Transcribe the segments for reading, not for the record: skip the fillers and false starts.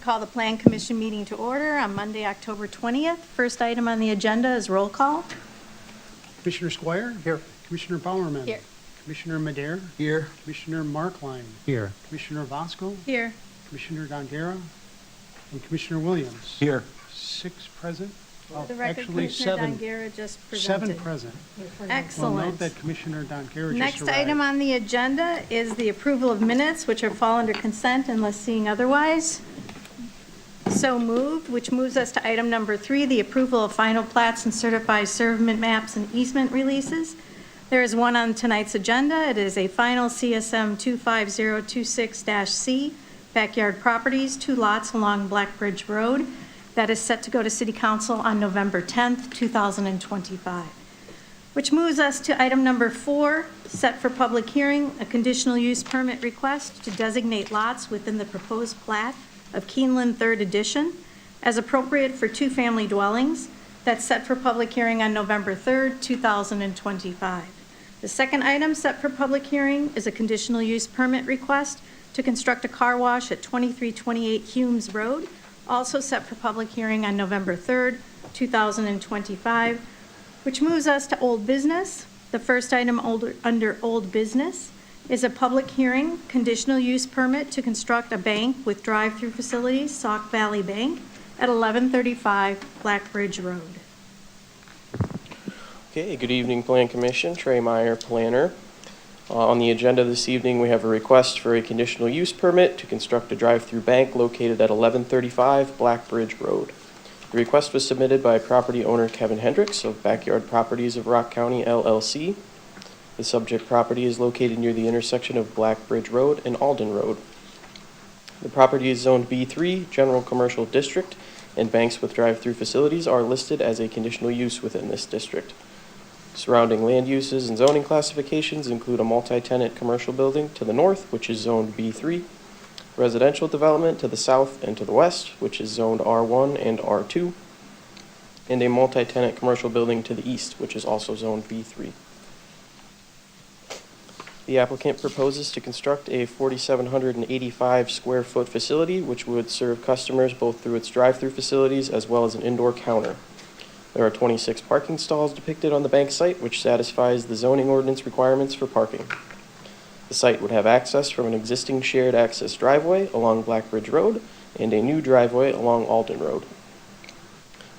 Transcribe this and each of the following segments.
Call the Plan Commission meeting to order on Monday, October 20th. First item on the agenda is roll call. Commissioner Squire? Here. Commissioner Bowerman? Here. Commissioner Madere? Here. Commissioner Markline? Here. Commissioner Vasco? Here. Commissioner Dongera? And Commissioner Williams? Here. 6 present? For the record, Actually, Commissioner 7. Dongera just presented. 7 present. Well, Excellent. note that Commissioner Dongera just Next arrived. item on the agenda is the approval of minutes, which are fall under consent unless seeing otherwise. So moved, which moves us to item number 3, the approval of final plats and certified surveyment maps and easement releases. There is one on tonight's agenda. It is a final CSM 25026-C, backyard properties, 2 lots along Black Bridge Road. That is set to go to City Council on November 10th, 2025. Which moves us to item number 4, set for public hearing, a conditional use permit request to designate lots within the proposed plat of Keeneland 3rd Edition as appropriate for 2-family dwellings. That's set for public hearing on November 3rd, 2025. The second item set for public hearing is a conditional use permit request to construct a car wash at 2328 Humes Road, also set for public hearing on November 3rd, 2025, which moves us to old business. The first item under old business is a public hearing, conditional use permit to construct a bank with drive-through facilities, Sauk Valley Bank, at 1135 Black Bridge Road. Okay, good evening, Plan Commission. Trey Meyer, planner. On the agenda this evening, we have a request for a conditional use permit to construct a drive-through bank located at 1135 Black Bridge Road. The request was submitted by property owner Kevin Hendricks of Backyard Properties of Rock County, LLC. The subject property is located near the intersection of Black Bridge Road and Alden Road. The property is zoned B3, General Commercial District, and banks with drive-through facilities are listed as a conditional use within this district. Surrounding land uses and zoning classifications include a multi-tenant commercial building to the north, which is zoned B3, residential development to the south and to the west, which is zoned R1 and R2, and a multi-tenant commercial building to the east, which is also zoned B3. The applicant proposes to construct a 4,785 square foot facility, which would serve customers both through its drive-through facilities as well as an indoor counter. There are 26 parking stalls depicted on the bank site, which satisfies the zoning ordinance requirements for parking. The site would have access from an existing shared access driveway along Black Bridge Road and a new driveway along Alden Road.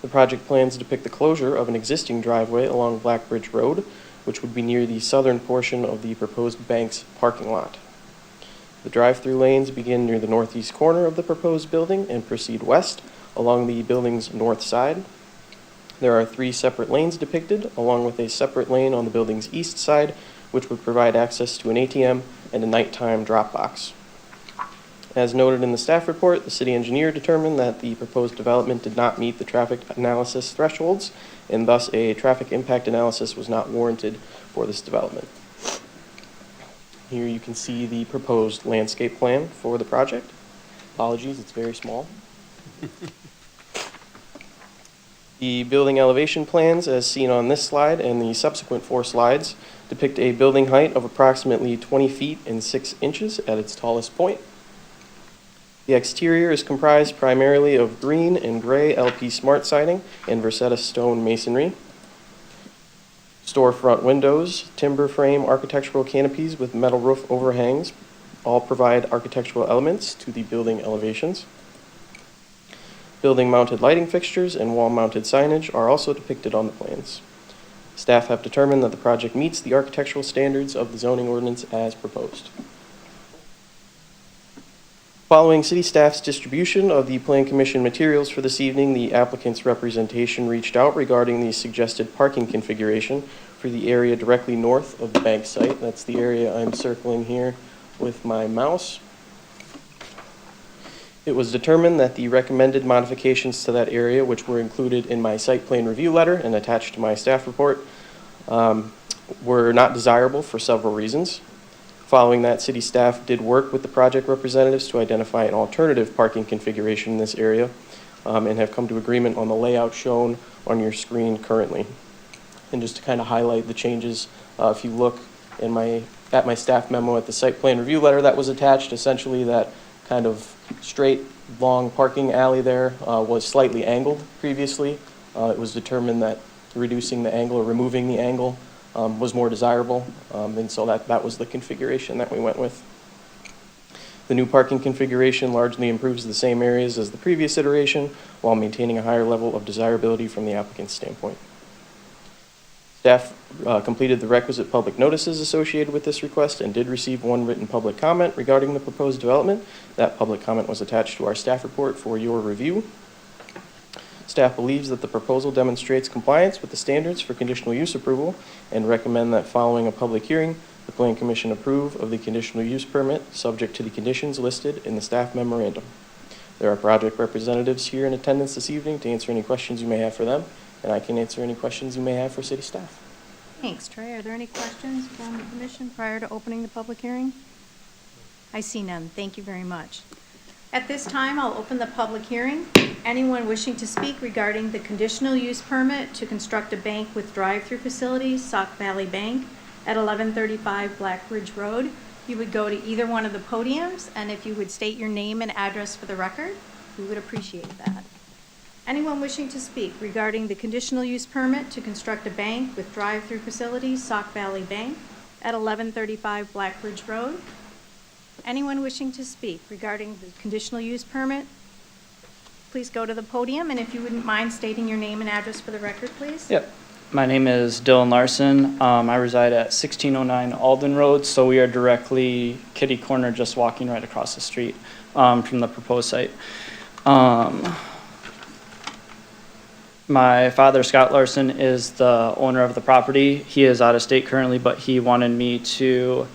The project plans depict the closure of an existing driveway along Black Bridge Road, which would be near the southern portion of the proposed bank's parking lot. The drive-through lanes begin near the northeast corner of the proposed building and proceed west along the building's north side. There are 3 separate lanes depicted, along with a separate lane on the building's east side, which would provide access to an ATM and a nighttime drop box. As noted in the staff report, the city engineer determined that the proposed development did not meet the traffic analysis thresholds, and thus a traffic impact analysis was not warranted for this development. Here you can see the proposed landscape plan for the project. Apologies, it's very small. The building elevation plans, as seen on this slide and the subsequent 4 slides, depict a building height of approximately 20 feet and 6 inches at its tallest point. The exterior is comprised primarily of green and gray LP Smart siding and Versetta stone masonry. Storefront windows, timber frame architectural canopies with metal roof overhangs all provide architectural elements to the building elevations. Building-mounted lighting fixtures and wall-mounted signage are also depicted on the plans. Staff have determined that the project meets the architectural standards of the zoning ordinance as proposed. Following city staff's distribution of the Plan Commission materials for this evening, the applicant's representation reached out regarding the suggested parking configuration for the area directly north of the bank site. That's the area I'm circling here with my mouse. It was determined that the recommended modifications to that area, which were included in my site plan review letter and attached to my staff report, were not desirable for several reasons. Following that, city staff did work with the project representatives to identify an alternative parking configuration in this area and have come to agreement on the layout shown on your screen currently. And just to kind of highlight the changes, if you look at my staff memo at the site plan review letter that was attached, essentially that kind of straight, long parking alley there was slightly angled previously. It was determined that reducing the angle or removing the angle was more desirable, and so that was the configuration that we went with. The new parking configuration largely improves the same areas as the previous iteration while maintaining a higher level of desirability from the applicant's standpoint. Staff completed the requisite public notices associated with this request and did receive one written public comment regarding the proposed development. That public comment was attached to our staff report for your review. Staff believes that the proposal demonstrates compliance with the standards for conditional use approval and recommend that following a public hearing, the Plan Commission approve of the conditional use permit subject to the conditions listed in the staff memorandum. There are project representatives here in attendance this evening to answer any questions you may have for them, and I can answer any questions you may have for city staff. Thanks, Trey. Are there any questions from the commission prior to opening the public hearing? I see none. Thank you very much. At this time, I'll open the public hearing. Anyone wishing to speak regarding the conditional use permit to construct a bank with drive-through facilities, Sauk Valley Bank, at 1135 Black Ridge Road, you would go to either one of the podiums, and if you would state your name and address for the record, we would appreciate that. Anyone wishing to speak regarding the conditional use permit to construct a bank with drive-through facilities, Sauk Valley Bank, at 1135 Black Ridge Road? Anyone wishing to speak regarding the conditional use permit, please go to the podium, and if you wouldn't mind stating your name and address for the record, please. Yep. My name is Dylan Larson. I reside at 1609 Alden Road, so we are directly kitty corner, just walking right across the street from the proposed site. My father, Scott Larson, is the owner of the property. He is out of state currently, but he wanted me to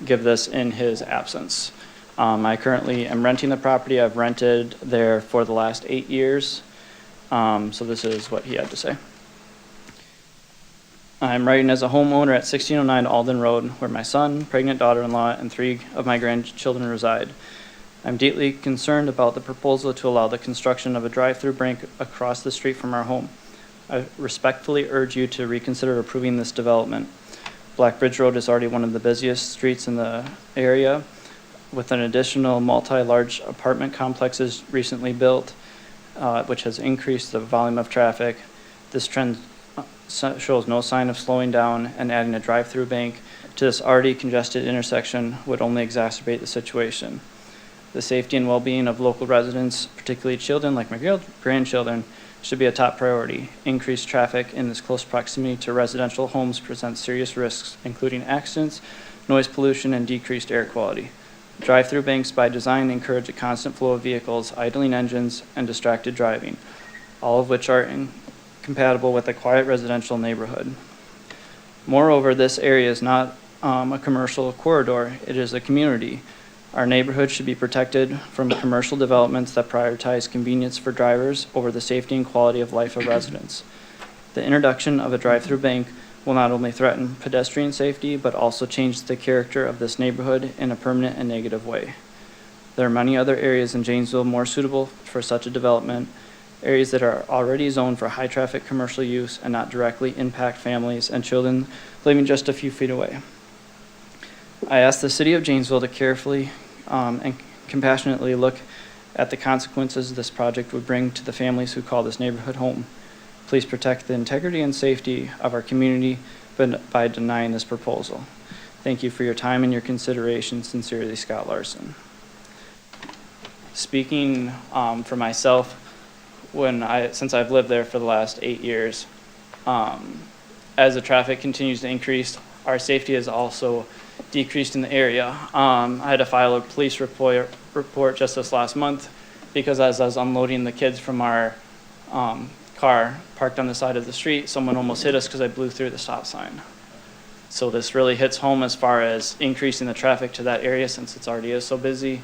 give this in his absence. I currently am renting the property. I've rented there for the last 8 years. So this is what he had to say. I'm writing as a homeowner at 1609 Alden Road, where my son, pregnant daughter-in-law, and 3 of my grandchildren reside. I'm deeply concerned about the proposal to allow the construction of a drive-through bank across the street from our home. I respectfully urge you to reconsider approving this development. Black Ridge Road is already one of the busiest streets in the area, with an additional multi-large apartment complexes recently built, which has increased the volume of traffic. This trend shows no sign of slowing down, and adding a drive-through bank to this already congested intersection would only exacerbate the situation. The safety and well-being of local residents, particularly children like my grandchildren, should be a top priority. Increased traffic in this close proximity to residential homes presents serious risks, including accidents, noise pollution, and decreased air quality. Drive-through banks by design encourage a constant flow of vehicles, idling engines, and distracted driving, all of which are incompatible with a quiet residential neighborhood. Moreover, this area is not a commercial corridor, it is a community. Our neighborhood should be protected from commercial developments that prioritize convenience for drivers over the safety and quality of life of residents. The introduction of a drive-through bank will not only threaten pedestrian safety, but also change the character of this neighborhood in a permanent and negative way. There are many other areas in Janesville more suitable for such a development, areas that are already zoned for high-traffic commercial use and not directly impact families and children living just a few feet away. I ask the city of Janesville to carefully and compassionately look at the consequences this project would bring to the families who call this neighborhood home. Please protect the integrity and safety of our community by denying this proposal. Thank you for your time and your consideration. Sincerely, Scott Larson. Speaking for myself, since I've lived there for the last 8 years, as the traffic continues to increase, our safety has also decreased in the area. I had to file a police report just this last month because as I was unloading the kids from our car parked on the side of the street, someone almost hit us because I blew through the stop sign. So this really hits home as far as increasing the traffic to that area since it's already is so busy.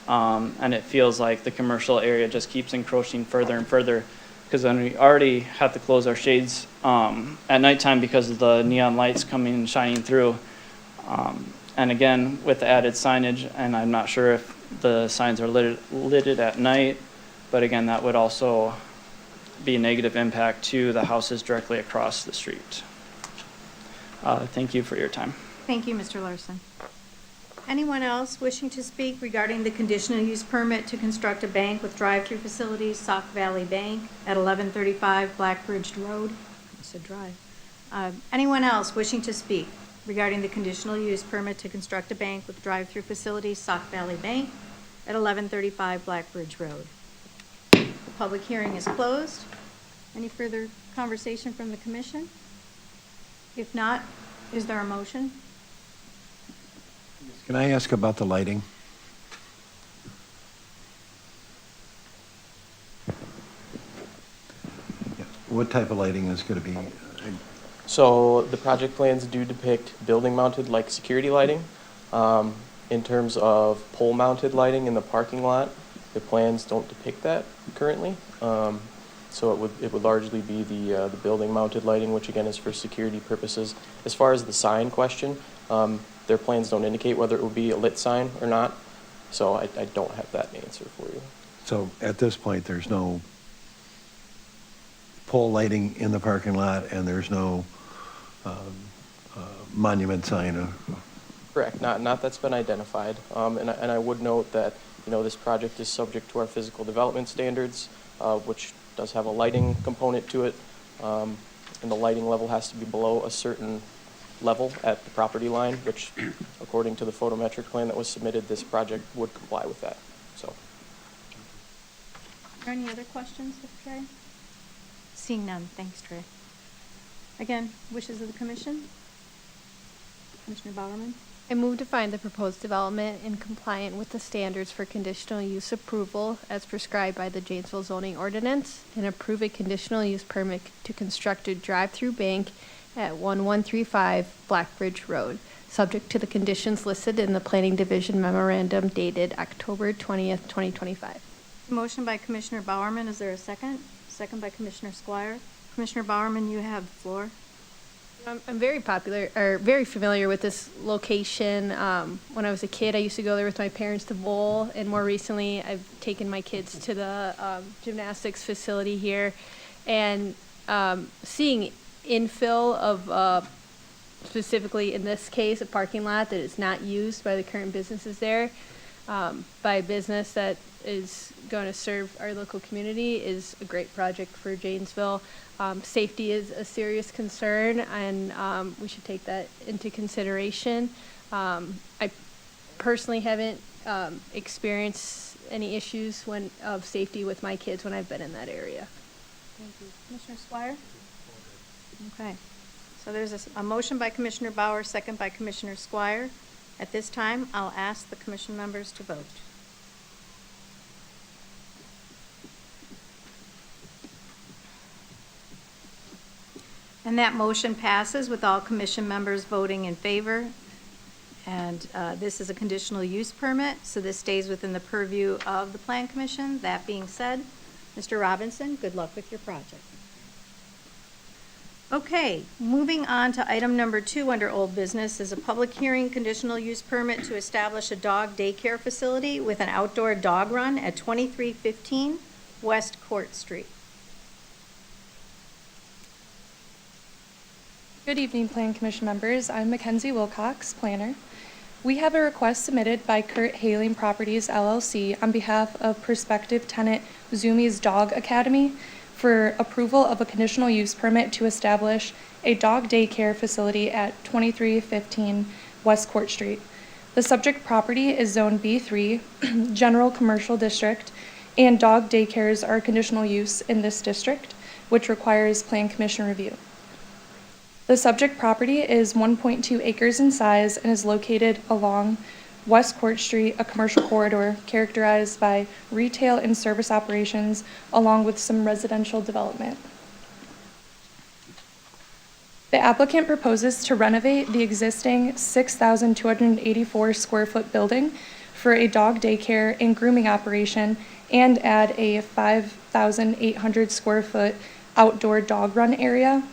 And it feels like the commercial area just keeps encroaching further and further because then we already have to close our shades at nighttime because of the neon lights coming and shining through. And again, with the added signage, and I'm not sure if the signs are lidded at night, but again, that would also be a negative impact to the houses directly across the street. Thank you for your time. Thank you, Mr. Larson. Anyone else wishing to speak regarding the conditional use permit to construct a bank with drive-through facilities, Sauk Valley Bank at 1135 Blackbridge Road? I said drive. Anyone else wishing to speak regarding the conditional use permit to construct a bank with drive-through facilities, Sauk Valley Bank at 1135 Blackbridge Road? The public hearing is closed. Any further conversation from the commission? If not, is there a motion? Can I ask about the lighting? Yeah, what type of lighting is going to be? So the project plans do depict building-mounted like security lighting. In terms of pole-mounted lighting in the parking lot, the plans don't depict that currently. So it would largely be the building-mounted lighting, which again is for security purposes. As far as the sign question, their plans don't indicate whether it will be a lit sign or not. So I don't have that answer for you. So at this point, there's no pole lighting in the parking lot, and there's no monument sign? Correct, not that's been identified. And I would note that, this project is subject to our physical development standards, which does have a lighting component to it. And the lighting level has to be below a certain level at the property line, which according to the photometric plan that was submitted, this project would comply with that, so. Are there any other questions of Trey? Seeing none, thanks, Trey. Again, wishes of the commission? Commissioner Bowerman? I move to find the proposed development in compliant with the standards for conditional use approval as prescribed by the Janesville zoning ordinance and approve a conditional use permit to construct a drive-through bank at 1135 Blackbridge Road, subject to the conditions listed in the Planning Division memorandum dated October 20th, 2025. Motion by Commissioner Bowerman, is there a second? Second by Commissioner Squire. Commissioner Bowerman, you have the floor. I'm very familiar with this location. When I was a kid, I used to go there with my parents to bowl, and more recently, I've taken my kids to the gymnastics facility here, and seeing infill of, specifically in this case, a parking lot that is not used by the current businesses there, by a business that is going to serve our local community is a great project for Janesville. Safety is a serious concern, and we should take that into consideration. I personally haven't experienced any issues of safety with my kids when I've been in that area. Thank you. Commissioner Squire? Okay. So there's a motion by Commissioner Bauer, second by Commissioner Squire. At this time, I'll ask the commission members to vote. And that motion passes with all commission members voting in favor. And this is a conditional use permit, so this stays within the purview of the Plan Commission. That being said, Mr. Robinson, good luck with your project. Okay, moving on to item number 2 under old business is a public hearing conditional use permit to establish a dog daycare facility with an outdoor dog run at 2315 West Court Street. Good evening, Plan Commission members. I'm Mackenzie Wilcox, planner. We have a request submitted by Kurt Haling Properties, LLC, on behalf of prospective tenant Zumi's Dog Academy for approval of a conditional use permit to establish a dog daycare facility at 2315 West Court Street. The subject property is Zone B3, General Commercial District, and dog daycares are conditional use in this district, which requires Plan Commission review. The subject property is 1.2 acres in size and is located along West Court Street, a commercial corridor characterized by retail and service operations along with some residential development. The applicant proposes to renovate the existing 6,284 square foot building for a dog daycare and grooming operation and add a 5,800 square foot outdoor dog run area.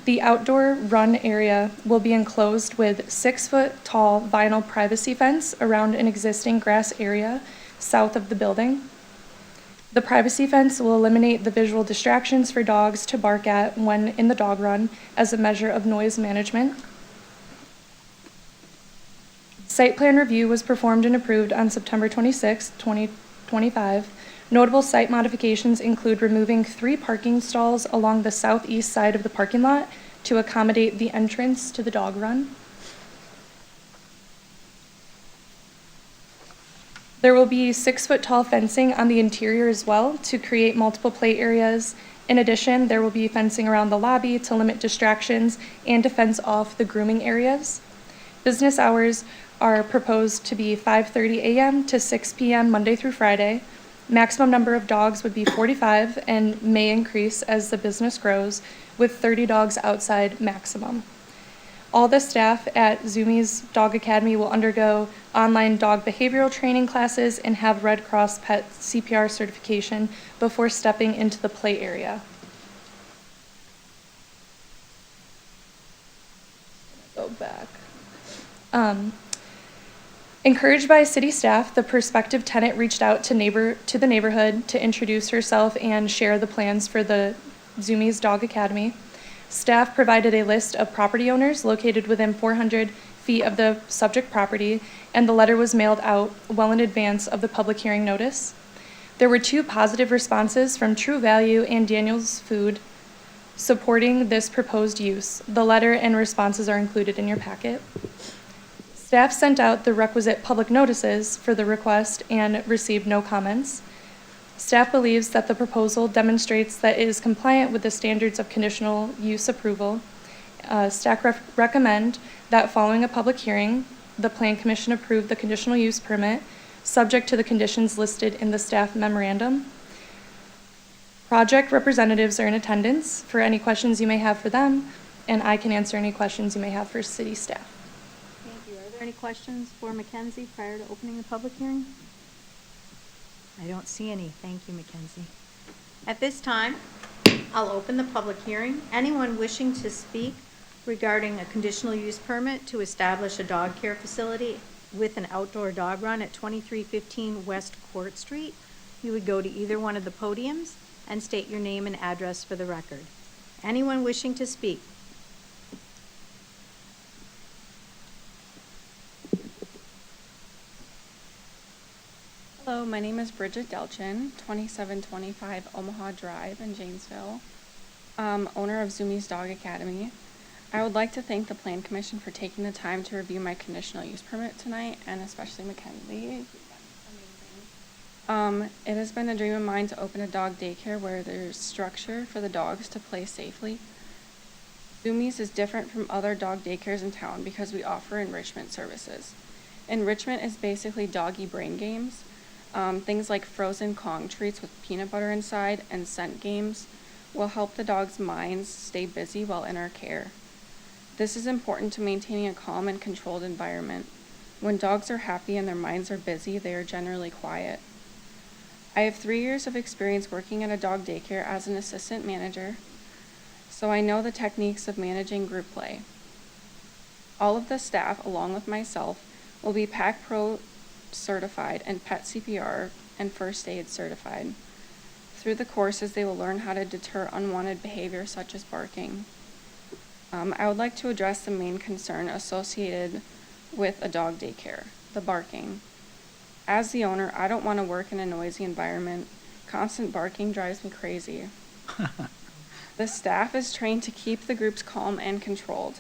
The outdoor run area will be enclosed with 6-foot tall vinyl privacy fence around an existing grass area south of the building. The privacy fence will eliminate the visual distractions for dogs to bark at when in the dog run as a measure of noise management. Site plan review was performed and approved on September 26, 2025. Notable site modifications include removing 3 parking stalls along the southeast side of the parking lot to accommodate the entrance to the dog run. There will be 6-foot-tall fencing on the interior as well to create multiple play areas. In addition, there will be fencing around the lobby to limit distractions and to fence off the grooming areas. Business hours are proposed to be 5:30 a.m. to 6 p.m. Monday through Friday. Maximum number of dogs would be 45 and may increase as the business grows, with 30 dogs outside maximum. All the staff at Zumiez Dog Academy will undergo online dog behavioral training classes and have Red Cross Pet CPR certification before stepping into the play area. Go back. Encouraged by city staff, the prospective tenant reached out to the neighborhood to introduce herself and share the plans for the Zumiez Dog Academy. Staff provided a list of property owners located within 400 feet of the subject property, and the letter was mailed out well in advance of the public hearing notice. There were 2 positive responses from True Value and Daniel's Food supporting this proposed use. The letter and responses are included in your packet. Staff sent out the requisite public notices for the request and received no comments. Staff believes that the proposal demonstrates that it is compliant with the standards of conditional use approval. Staff recommend that following a public hearing, the Plan Commission approve the conditional use permit, subject to the conditions listed in the staff memorandum. Project representatives are in attendance for any questions you may have for them, and I can answer any questions you may have for city staff. Thank you. Are there any questions for Mackenzie prior to opening the public hearing? I don't see any. Thank you, Mackenzie. At this time, I'll open the public hearing. Anyone wishing to speak regarding a conditional use permit to establish a dog care facility with an outdoor dog run at 2315 West Court Street, you would go to either one of the podiums and state your name and address for the record. Anyone wishing to speak? Hello, my name is Bridget Delchin, 2725 Omaha Drive in Janesville, owner of Zumiez Dog Academy. I would like to thank the Plan Commission for taking the time to review my conditional use permit tonight, and especially Mackenzie. It has been a dream of mine to open a dog daycare where there's structure for the dogs to play safely. Zumiez is different from other dog daycares in town because we offer enrichment services. Enrichment is basically doggy brain games. Things like frozen Kong treats with peanut butter inside and scent games will help the dog's minds stay busy while in our care. This is important to maintaining a calm and controlled environment. When dogs are happy and their minds are busy, they are generally quiet. I have 3 years of experience working at a dog daycare as an assistant manager, so I know the techniques of managing group play. All of the staff, along with myself, will be PAC Pro certified and Pet CPR and First Aid certified. Through the courses, they will learn how to deter unwanted behavior such as barking. I would like to address the main concern associated with a dog daycare, the barking. As the owner, I don't want to work in a noisy environment. Constant barking drives me crazy. The staff is trained to keep the groups calm and controlled.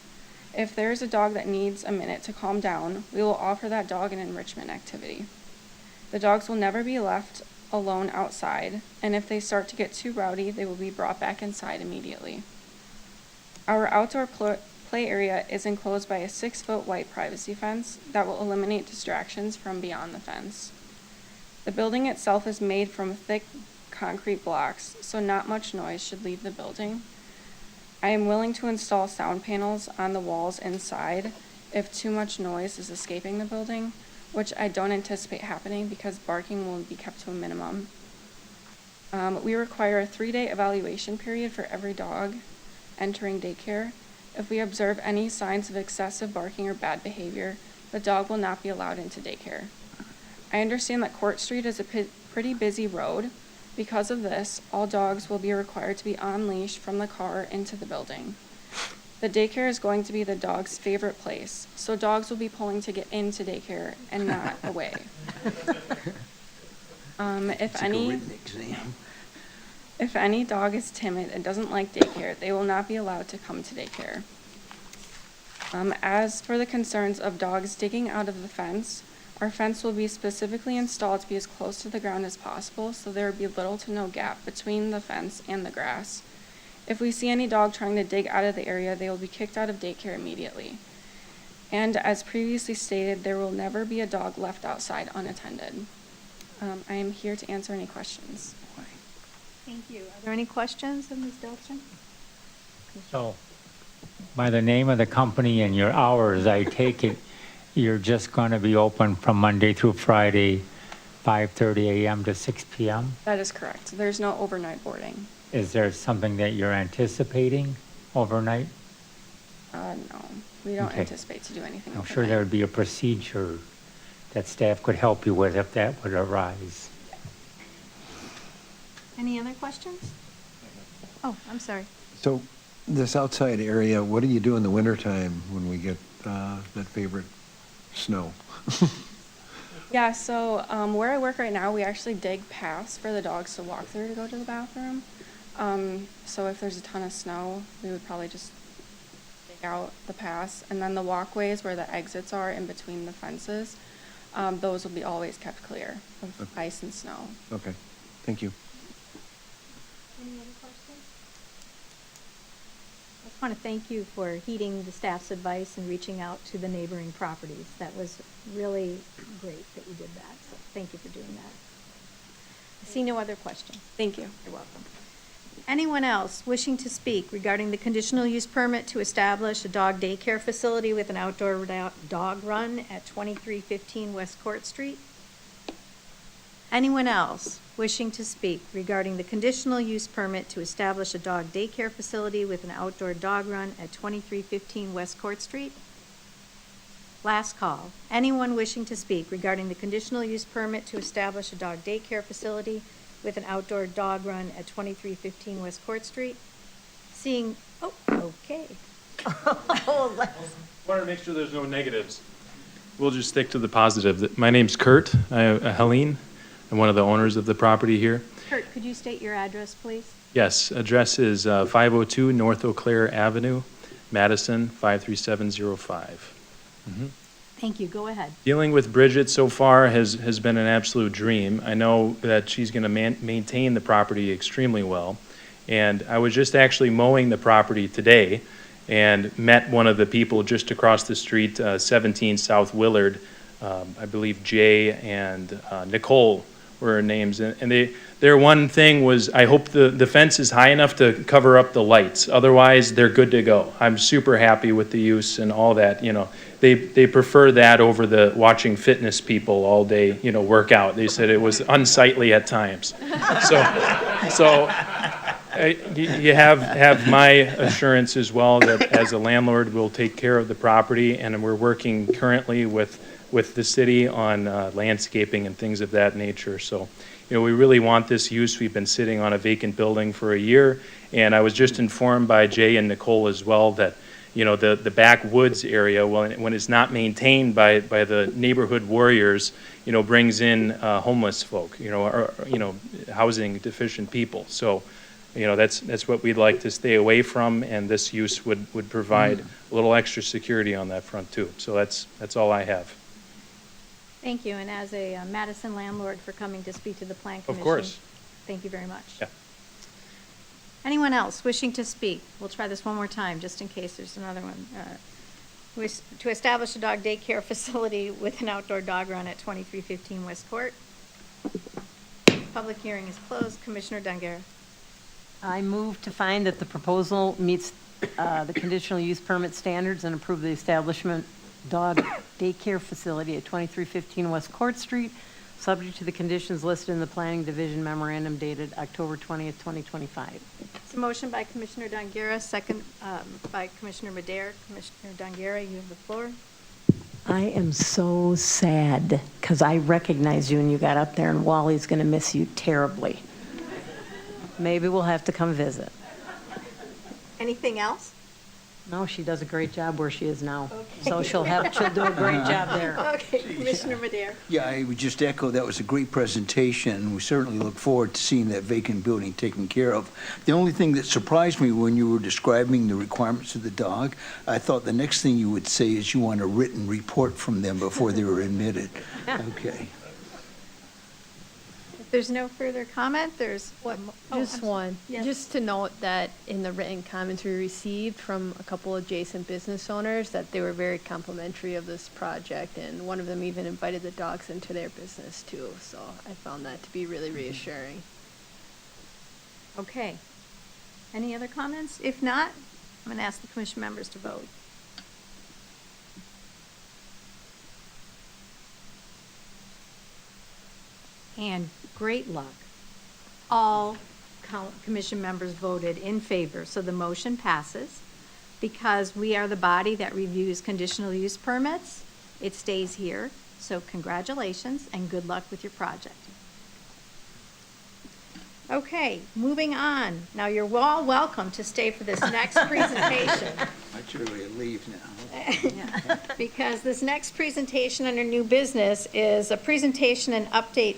If there's a dog that needs a minute to calm down, we will offer that dog an enrichment activity. The dogs will never be left alone outside, and if they start to get too rowdy, they will be brought back inside immediately. Our outdoor play area is enclosed by a 6-foot white privacy fence that will eliminate distractions from beyond the fence. The building itself is made from thick concrete blocks, so not much noise should leave the building. I am willing to install sound panels on the walls inside if too much noise is escaping the building, which I don't anticipate happening because barking will be kept to a minimum. We require a 3-day evaluation period for every dog entering daycare. If we observe any signs of excessive barking or bad behavior, the dog will not be allowed into daycare. I understand that Court Street is a pretty busy road. Because of this, all dogs will be required to be on leash from the car into the building. The daycare is going to be the dog's favorite place, so dogs will be pulling to get into daycare and not away. If any dog is timid and doesn't like daycare, they will not be allowed to come to daycare. As for the concerns of dogs digging out of the fence, our fence will be specifically installed to be as close to the ground as possible, so there will be little to no gap between the fence and the grass. If we see any dog trying to dig out of the area, they will be kicked out of daycare immediately. And as previously stated, there will never be a dog left outside unattended. I am here to answer any questions. Thank you. Are there any questions of Ms. Delson? So, by the name of the company and your hours, I take it you're just going to be open from Monday through Friday, 5:30 a.m. to 6 p.m.? That is correct. There's no overnight boarding. Is there something that you're anticipating overnight? No, we don't Okay. anticipate to do anything I'm overnight. sure there would be a procedure that staff could help you with if that would arise. Any other questions? Oh, I'm sorry. So this outside area, what do you do in the wintertime when we get that favorite snow? Yeah, so where I work right now, we actually dig paths for the dogs to walk through to go to the bathroom. So if there's a ton of snow, we would probably just dig out the paths. And then the walkways where the exits are in between the fences, those will be always kept clear of Okay. ice and snow. Okay, thank you. Any other questions? I just want to thank you for heeding the staff's advice and reaching out to the neighboring properties. That was really great that you did that, so thank you for doing that. I see no other questions. Thank you. You're welcome. Anyone else wishing to speak regarding the conditional use permit to establish a dog daycare facility with an outdoor dog run at 2315 West Court Street? Anyone else wishing to speak regarding the conditional use permit to establish a dog daycare facility with an outdoor dog run at 2315 West Court Street? Last call. Anyone wishing to speak regarding the conditional use permit to establish a dog daycare facility with an outdoor dog run at 2315 West Court Street? Seeing, oh, okay. Wanted to make sure there's no negatives. We'll just stick to the positive. My name's Kurt. Helene. I'm one of the owners of the property here. Kurt, could you state your address, please? Yes, address is 502 North Eau Claire Avenue, Madison, 53705. Thank you. Go ahead. Dealing with Bridget so far has been an absolute dream. I know that she's going to maintain the property extremely well. And I was just actually mowing the property today and met one of the people just across the street, 17 South Willard. I believe Jay and Nicole were her names. And their one thing was, I hope the fence is high enough to cover up the lights. Otherwise, they're good to go. I'm super happy with the use and all that, you know. They prefer that over the watching fitness people all day, you know, work out. They said it was unsightly at times. So you have my assurance as well that as a landlord, we'll take care of the property, and we're working currently with the city on landscaping and things of that nature. So, you know, we really want this use. We've been sitting on a vacant building for a year, and I was just informed by Jay and Nicole as well that, you know, the backwoods area, when it's not maintained by the neighborhood warriors, you know, brings in homeless folk, you know, or, you know, housing deficient people. So, you know, that's what we'd like to stay away from, and this use would provide a little extra security on that front too. So that's all I have. Thank you, and as a Madison landlord for coming to speak to the Plan Commission. Of course. Thank you very much. Yeah. Anyone else wishing to speak? We'll try this one more time, just in case there's another one. To establish a dog daycare facility with an outdoor dog run at 2315 West Court. Public hearing is closed. Commissioner Dungara. I move to find that the proposal meets the conditional use permit standards and approve the establishment dog daycare facility at 2315 West Court Street, subject to the conditions listed in the Planning Division memorandum dated October 20th, 2025. It's a motion by Commissioner Dungara, second by Commissioner Madare. Commissioner Dungara, you have the floor. I am so sad because I recognized you when you got up there, and Wally's going to miss you terribly. Maybe we'll have to come visit. Anything else? No, she does a great job where she is now. So she'll do a great job there. Okay, Commissioner Madare. Yeah, I would just echo, that was a great presentation. We certainly look forward to seeing that vacant building taken care of. The only thing that surprised me when you were describing the requirements of the dog, I thought the next thing you would say is you want a written report from them before they were admitted. Okay. If there's no further comment, there's what? Just one. Yes. Just to note that in the written comments we received from a couple adjacent business owners, that they were very complimentary of this project, and one of them even invited the dogs into their business too. So I found that to be really reassuring. Okay. Any other comments? If not, I'm going to ask the commission members to vote. And great luck. All commission members voted in favor, so the motion passes. Because we are the body that reviews conditional use permits, it stays here. So congratulations and good luck with your project. Okay, moving on. Now, you're all welcome to stay for this next presentation. I should really leave now. Because this next presentation under new business is a presentation and update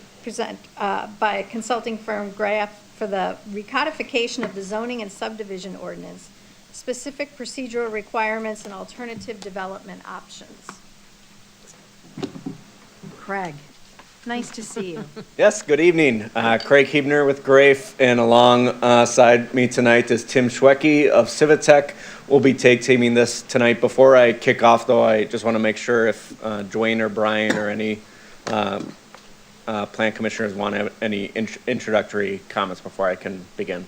by consulting firm Graf for the recodification of the zoning and subdivision ordinance, specific procedural requirements and alternative development options. Craig, nice to see you. Yes, good evening. Craig Hebner with Grafe, and alongside me tonight is Tim Schwecke of Civitech. We'll be teaming this tonight. Before I kick off, though, I just want to make sure if Dwayne or Brian or any plant commissioners want to have any introductory comments before I can begin.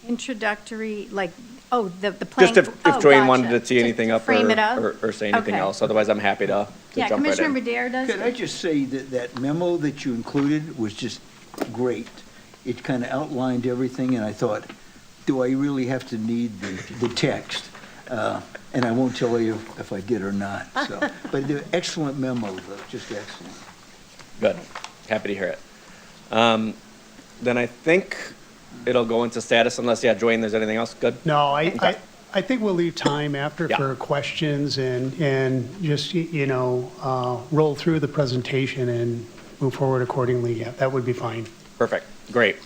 Introductory, like, the plan. Just if Dwayne wanted to tee anything up frame it up? or say anything Okay. else. Otherwise, I'm happy to Yeah, jump right Commissioner in. Madare does. Could I just say that that memo that you included was just great. It kind of outlined everything, and I thought, do I really have to need the text? And I won't tell you if I did or not, so. But the excellent memo, though, just excellent. Good. Happy to hear it. Then I think it'll go into status unless, Dwayne, there's anything else? Good? No, Okay. I think we'll leave time after Yeah. for questions and just, roll through the presentation and move forward accordingly. Yeah, that would be fine. Perfect. Great.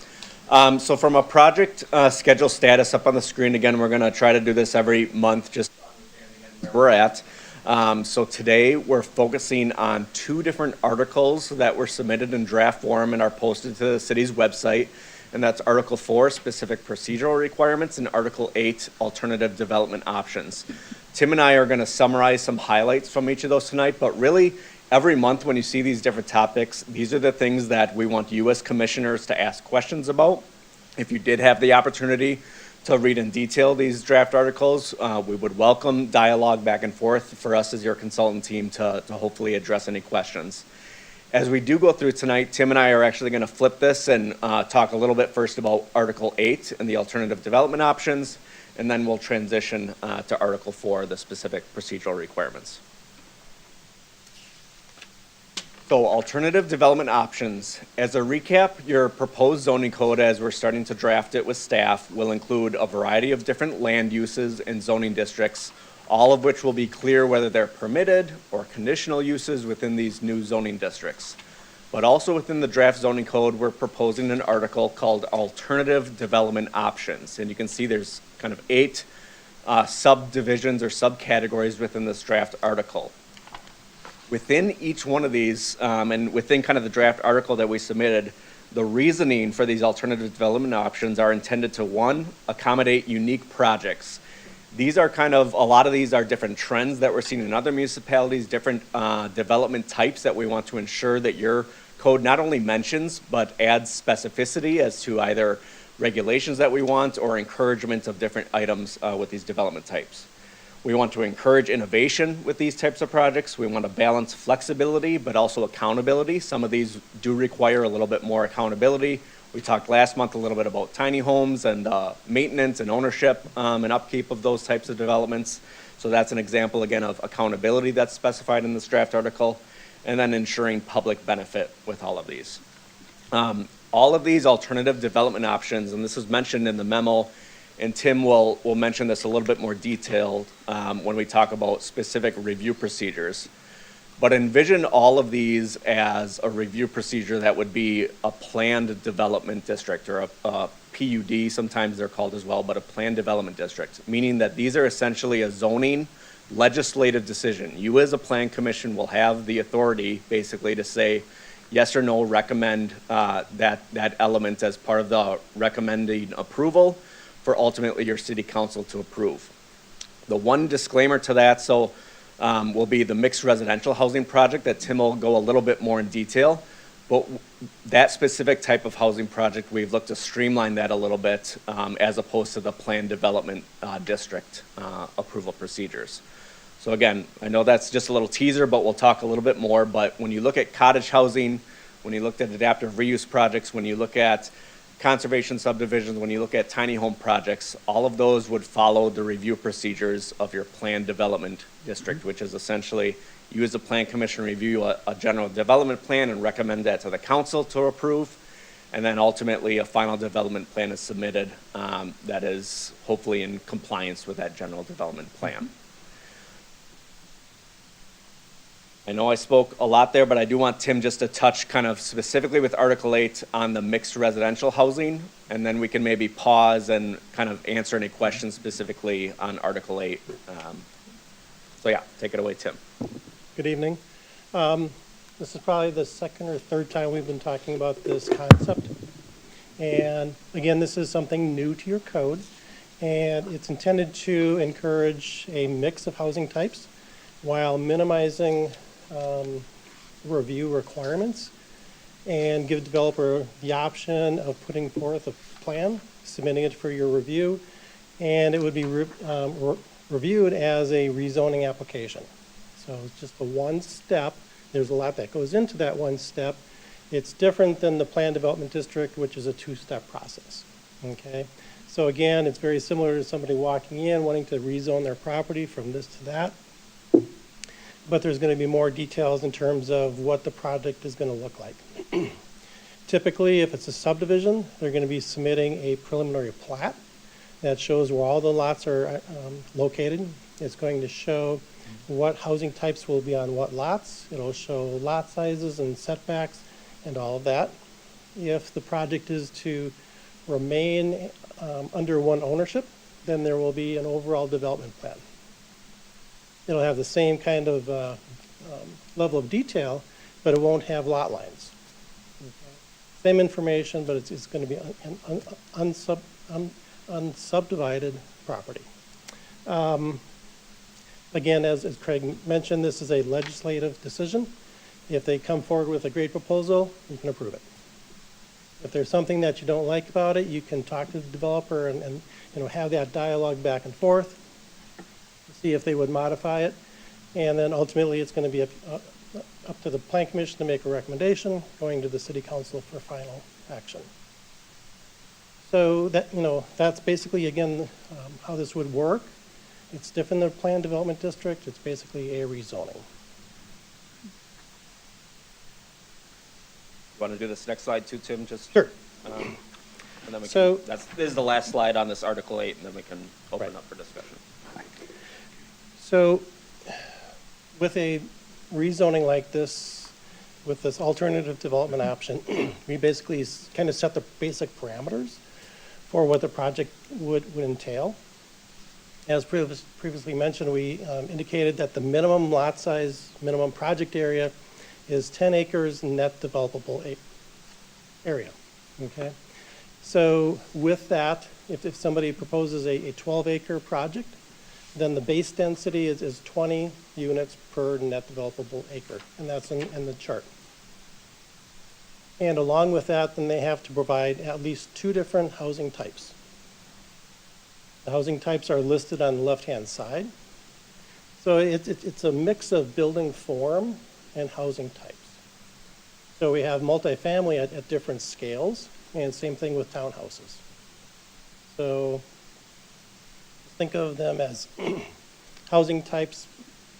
So from a project schedule status up on the screen, again, we're going to try to do this every month, just where we're at. So today we're focusing on 2 different articles that were submitted in draft form and are posted to the city's website. And that's Article 4, specific procedural requirements, and Article 8, alternative development options. Tim and I are going to summarize some highlights from each of those tonight, but really every month when you see these different topics, these are the things that we want you as commissioners to ask questions about. If you did have the opportunity to read in detail these draft articles, we would welcome dialogue back and forth for us as your consultant team to hopefully address any questions. As we do go through tonight, Tim and I are actually going to flip this and talk a little bit first about Article 8 and the alternative development options, and then we'll transition to Article 4, the specific procedural requirements. So alternative development options. As a recap, your proposed zoning code as we're starting to draft it with staff will include a variety of different land uses and zoning districts, all of which will be clear whether they're permitted or conditional uses within these new zoning districts. But also within the draft zoning code, we're proposing an article called Alternative Development Options. And you can see there's kind of 8 subdivisions or subcategories within this draft article. Within each one of these, and within kind of the draft article that we submitted, the reasoning for these alternative development options are intended to, 1, accommodate unique projects. These are a lot of these are different trends that we're seeing in other municipalities, different development types that we want to ensure that your code not only mentions, but adds specificity as to either regulations that we want or encouragement of different items with these development types. We want to encourage innovation with these types of projects. We want to balance flexibility, but also accountability. Some of these do require a little bit more accountability. We talked last month a little bit about tiny homes and maintenance and ownership and upkeep of those types of developments. So that's an example, again, of accountability that's specified in this draft article, and then ensuring public benefit with all of these. All of these alternative development options, and this is mentioned in the memo, And Tim will mention this a little bit more detailed when we talk about specific review procedures. But envision all of these as a review procedure that would be a planned development district, or a PUD, sometimes they're called as well, but a planned development district, meaning that these are essentially a zoning legislative decision. You as a plan commission will have the authority basically to say yes or no, recommend that element as part of the recommending approval for ultimately your city council to approve. The one disclaimer to that, will be the mixed residential housing project that Tim will go a little bit more in detail. But that specific type of housing project, we've looked to streamline that a little bit as opposed to the planned development district approval procedures. So again, I know that's just a little teaser, but we'll talk a little bit more. But when you look at cottage housing, when you look at adaptive reuse projects, when you look at conservation subdivisions, when you look at tiny home projects, all of those would follow the review procedures of your planned development district, which is essentially you as a plan commission review a general development plan and recommend that to the council to approve. And then ultimately a final development plan is submitted that is hopefully in compliance with that general development plan. I know I spoke a lot there, but I do want Tim just to touch kind of specifically with Article 8 on the mixed residential housing, and then we can maybe pause and kind of answer any questions specifically on Article 8. So yeah, take it away, Tim. Good evening. This is probably the second or third time we've been talking about this concept. And again, this is something new to your code, and it's intended to encourage a mix of housing types while minimizing review requirements and give the developer the option of putting forth a plan, submitting it for your review, and it would be reviewed as a rezoning application. So it's just the one step. There's a lot that goes into that one step. It's different than the planned development district, which is a two-step process. Okay? So again, it's very similar to somebody walking in, wanting to rezone their property from this to that. But there's going to be more details in terms of what the project is going to look like. Typically, if it's a subdivision, they're going to be submitting a preliminary plat that shows where all the lots are located. It's going to show what housing types will be on what lots. It'll show lot sizes and setbacks and all of that. If the project is to remain under one ownership, then there will be an overall development plan. It'll have the same kind of level of detail, but it won't have lot lines. Okay. Same information, but it's going to be an unsubdivided property. Again, as Craig mentioned, this is a legislative decision. If they come forward with a great proposal, you can approve it. If there's something that you don't like about it, you can talk to the developer and have that dialogue back and forth, see if they would modify it, and then ultimately it's going to be up to the plan commission to make a recommendation, going to the city council for final action. So that that's basically again how this would work. It's different than the planned development district. It's basically a rezoning. Want to do this next slide too, Tim? Just sure. And then we so can, this is the last slide on this Article 8, and then we can open up for discussion. So with a rezoning like this, with this alternative development option, we basically kind of set the basic parameters for what the project would entail. As previously mentioned, we indicated that the minimum lot size, minimum project area is 10 acres net developable area. Okay. So with that, if somebody proposes a 12-acre project, then the base density is 20 units per net developable acre, and that's in the chart. And along with that, then they have to provide at least 2 different housing types. The housing types are listed on the left-hand side. So it's a mix of building form and housing types. So we have multifamily at different scales, and same thing with townhouses. So think of them as housing types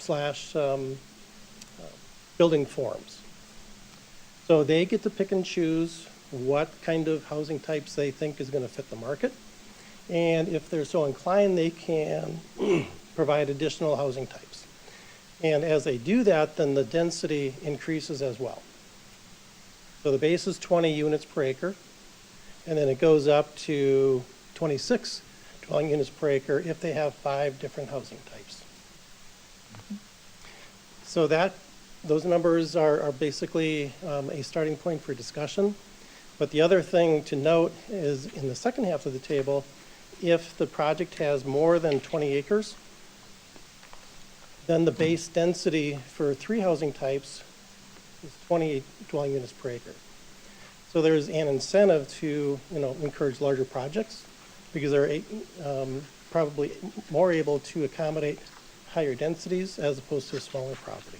/ building forms. So they get to pick and choose what kind of housing types they think is going to fit the market. And if they're so inclined, they can provide additional housing types. And as they do that, then the density increases as well. So the base is 20 units per acre, and then it goes up to 26 dwelling units per acre if they have 5 different housing types. So those numbers are basically a starting point for discussion. But the other thing to note is in the second half of the table, if the project has more than 20 acres, then the base density for 3 housing types is 28 dwelling units per acre. So there's an incentive to, encourage larger projects because they're probably more able to accommodate higher densities as opposed to a smaller property.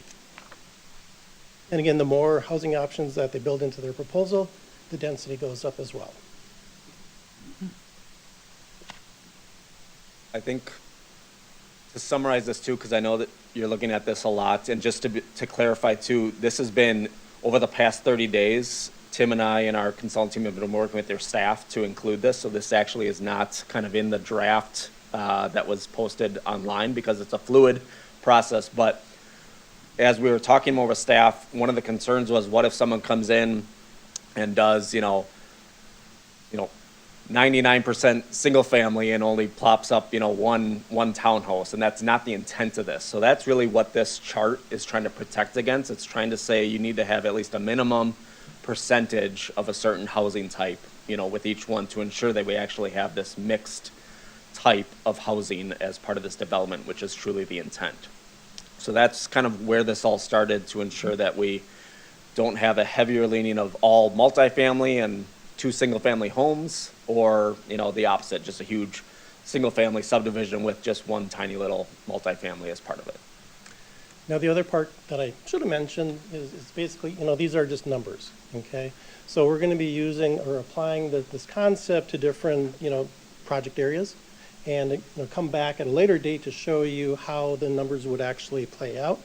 And again, the more housing options that they build into their proposal, the density goes up as well. I think to summarize this too, because I know that you're looking at this a lot, and just to clarify too, this has been over the past 30 days, Tim and I and our consultant team have been working with their staff to include this. So this actually is not kind of in the draft that was posted online because it's a fluid process. But as we were talking more with staff, one of the concerns was, what if someone comes in and does, 99% single family and only plops up, one townhouse, and that's not the intent of this. So that's really what this chart is trying to protect against. It's trying to say you need to have at least a minimum percentage of a certain housing type, with each one to ensure that we actually have this mixed type of housing as part of this development, which is truly the intent. So that's kind of where this all started, to ensure that we don't have a heavier leaning of all multifamily and 2 single-family homes, or, the opposite, just a huge single-family subdivision with just one tiny little multifamily as part of it. Now, the other part that I should have mentioned is basically, these are just numbers, okay? So we're going to be using or applying this concept to different, project areas, and come back at a later date to show you how the numbers would actually play out,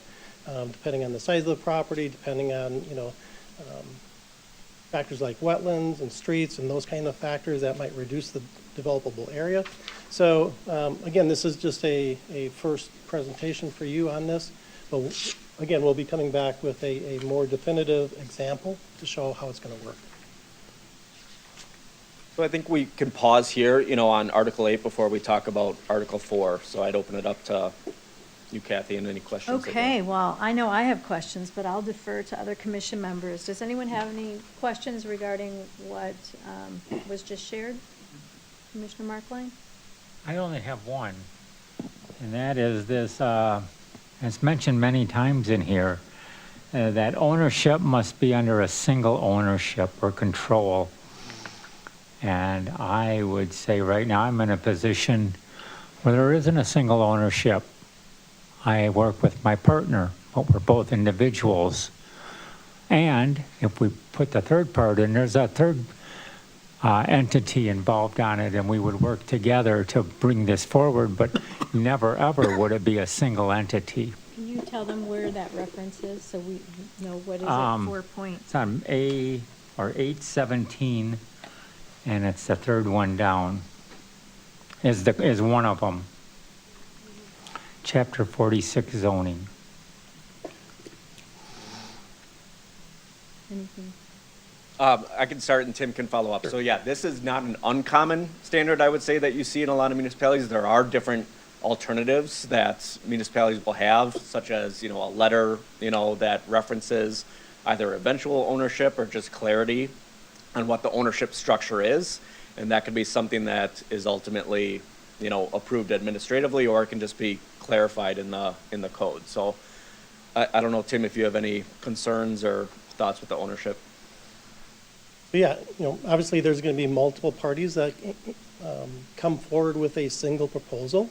depending on the size of the property, depending on, factors like wetlands and streets and those kind of factors that might reduce the developable area. So again, this is just a first presentation for you on this. But again, we'll be coming back with a more definitive example to show how it's going to work. So I think we can pause here, on Article 8 before we talk about Article 4. So I'd open it up to you, Kathy, and any questions. Okay, well, I know I have questions, but I'll defer to other commission members. Does anyone have any questions regarding what was just shared? Commissioner Markline? I only have one, and that is this, it's mentioned many times in here, that ownership must be under a single ownership or control. And I would say right now I'm in a position where there isn't a single ownership. I work with my partner, but we're both individuals. And if we put the third part in, there's a third entity involved on it, and we would work together to bring this forward, but never ever would it be a single entity. Can you tell them where that reference is so we know what is it, 4 points? It's on 817, and it's the third one down, is one of them. Chapter 46 zoning. Anything? I can start and Tim can follow up. Sure. So yeah, this is not an uncommon standard, I would say, that you see in a lot of municipalities. There are different alternatives that municipalities will have, such as, a letter, that references either eventual ownership or just clarity on what the ownership structure is. And that could be something that is ultimately, approved administratively, or it can just be clarified in the code. So I don't know, Tim, if you have any concerns or thoughts with the ownership. Yeah, obviously there's going to be multiple parties that come forward with a single proposal.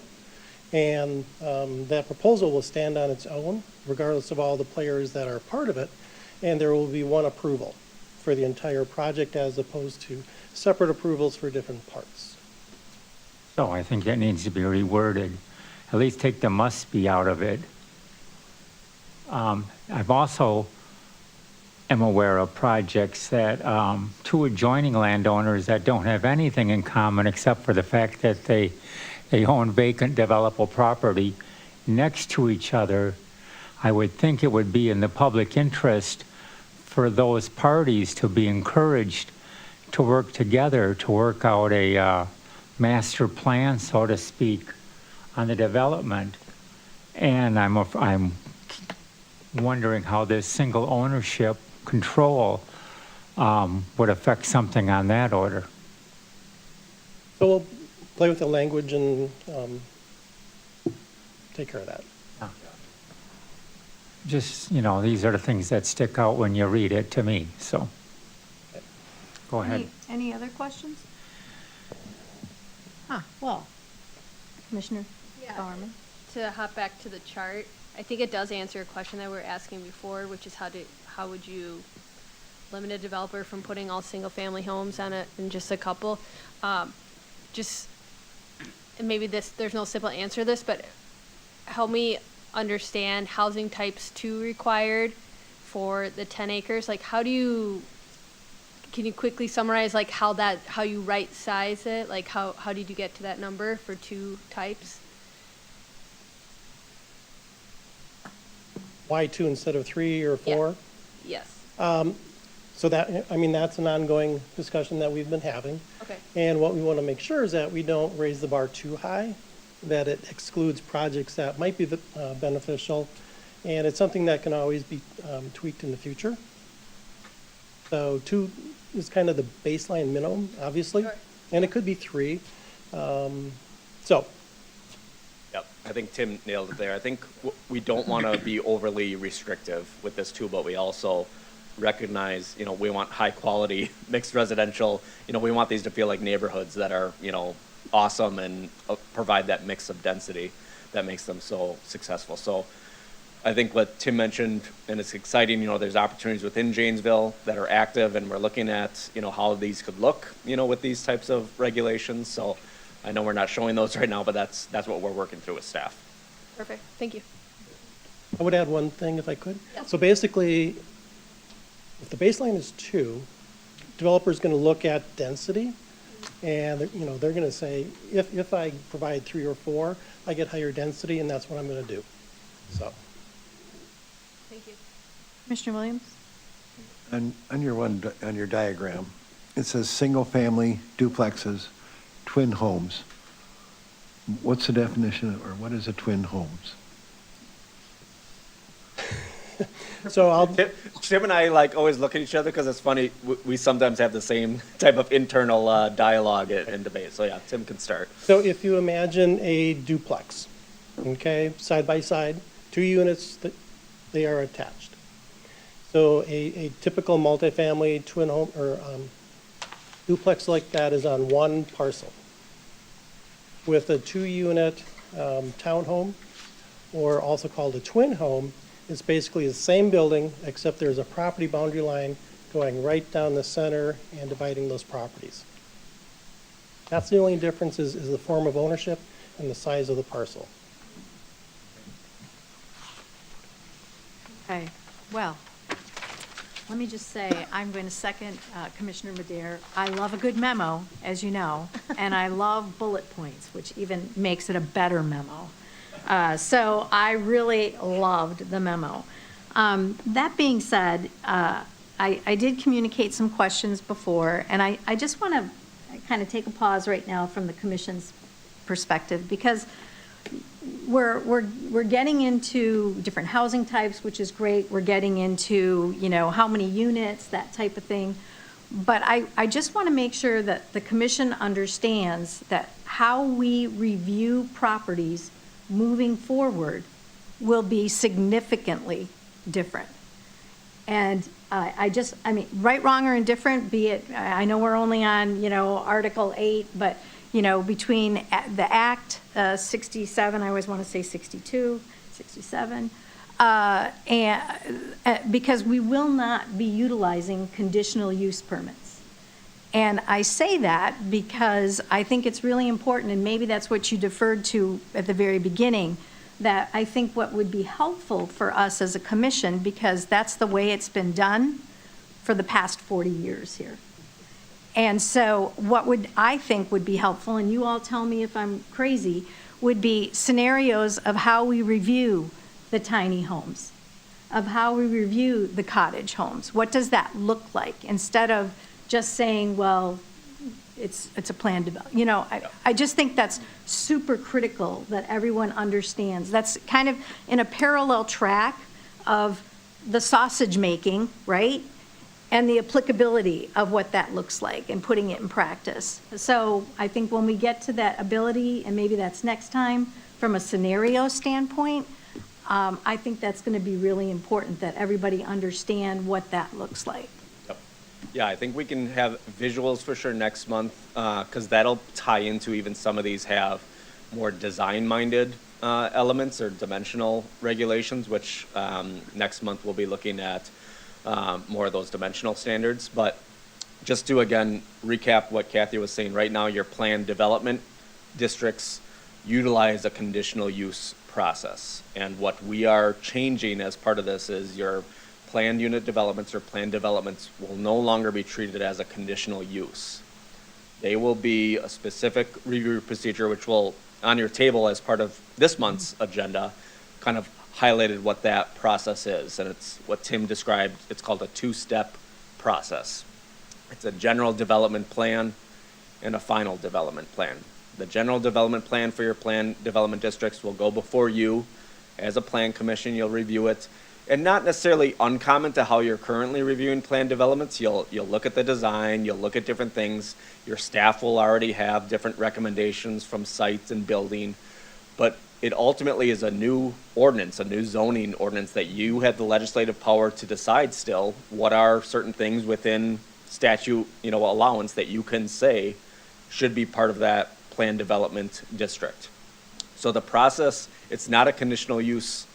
And that proposal will stand on its own, regardless of all the players that are part of it. And there will be one approval for the entire project as opposed to separate approvals for different parts. So I think that needs to be reworded. At least take the must be out of it. I've also am aware of projects that, two adjoining landowners that don't have anything in common except for the fact that they own vacant developable property next to each other. I would think it would be in the public interest for those parties to be encouraged to work together, to work out a master plan, so to speak, on the development. And I'm wondering how this single ownership control would affect something on that order. So we'll play with the language and take care of that. Just, these are the things that stick out when you read it to me, so. Go ahead. Any other questions? Well, Commissioner Bowerman. To hop back to the chart, I think it does answer a question that we were asking before, which is how would you limit a developer from putting all single-family homes on it and just a couple? And maybe there's no simple answer to this, but help me understand housing types 2 required for the 10 acres. Like, can you quickly summarize like how you right size it? Like how did you get to that number for 2 types? Why 2 instead of 3 or 4? Yeah. Yes. So that's an ongoing discussion that we've been having. Okay. And what we want to make sure is that we don't raise the bar too high, that it excludes projects that might be beneficial, and it's something that can always be tweaked in the future. So 2 is kind of the baseline minimum, obviously, Sure. and it could be 3. Yep, I think Tim nailed it there. I think we don't want to be overly restrictive with this too, but we also recognize, we want high quality mixed residential. We want these to feel like neighborhoods that are, awesome and provide that mix of density that makes them so successful. So I think what Tim mentioned, and it's exciting, there's opportunities within Janesville that are active, and we're looking at, how these could look, with these types of regulations. So I know we're not showing those right now, but that's what we're working through with staff. Perfect. Thank you. I would add one thing if I could. Yeah. So basically, if the baseline is 2, developer's going to look at density, and they're going to say, if I provide 3 or 4, I get higher density, and that's what I'm going to do. So. Thank you. Commissioner Williams? On your diagram, it says single-family duplexes, twin homes. What's the definition, or what is a twin homes? So Tim and I always look at each other because it's funny. We sometimes have the same type of internal dialogue and debate. So yeah, Tim can start. So if you imagine a duplex, okay, side by side, 2 units, they are attached. So a typical multifamily twin home or duplex like that is on one parcel. With a 2-unit townhome, or also called a twin home, it's basically the same building, except there's a property boundary line going right down the center and dividing those properties. That's the only difference is the form of ownership and the size of the parcel. Okay, well, let me just say, I'm going to second Commissioner Madere. I love a good memo, as you know, and I love bullet points, which even makes it a better memo. So I really loved the memo. That being said, I did communicate some questions before, and I just want to kind of take a pause right now from the commission's perspective, because we're getting into different housing types, which is great. We're getting into, how many units, that type of thing. But I just want to make sure that the commission understands that how we review properties moving forward will be significantly different. And right, wrong, or indifferent, be it, I know we're only on, Article 8, but, between the Act 67, I always want to say 62, 67, and because we will not be utilizing conditional use permits. And I say that because I think it's really important, and maybe that's what you deferred to at the very beginning, that I think what would be helpful for us as a commission, because that's the way it's been done for the past 40 years here. And so what I think would be helpful, and you all tell me if I'm crazy, would be scenarios of how we review the tiny homes, of how we review the cottage homes. What does that look like? Instead of just saying, well, it's a planned development. I just think that's super critical that everyone understands. That's kind of in a parallel track of the sausage making, right? And the applicability of what that looks like and putting it in practice. So I think when we get to that ability, and maybe that's next time, from a scenario standpoint, I think that's going to be really important that everybody understand what that looks like. Yep. Yeah, I think we can have visuals for sure next month, because that'll tie into even some of these have more design-minded elements or dimensional regulations, which next month we'll be looking at more of those dimensional standards. But just to, again, recap what Kathy was saying, right now your planned development districts utilize a conditional use process. And what we are changing as part of this is your planned unit developments or planned developments will no longer be treated as a conditional use. They will be a specific review procedure, which will, on your table as part of this month's agenda, kind of highlighted what that process is. And it's what Tim described. It's called a two-step process. It's a general development plan and a final development plan. The general development plan for your planned development districts will go before you as a plan commission. You'll review it, and not necessarily uncommon to how you're currently reviewing planned developments. You'll look at the design, you'll look at different things. Your staff will already have different recommendations from sites and building, but it ultimately is a new ordinance, a new zoning ordinance that you have the legislative power to decide still what are certain things within statute, allowance that you can say should be part of that planned development district. So the process, it's not a conditional use,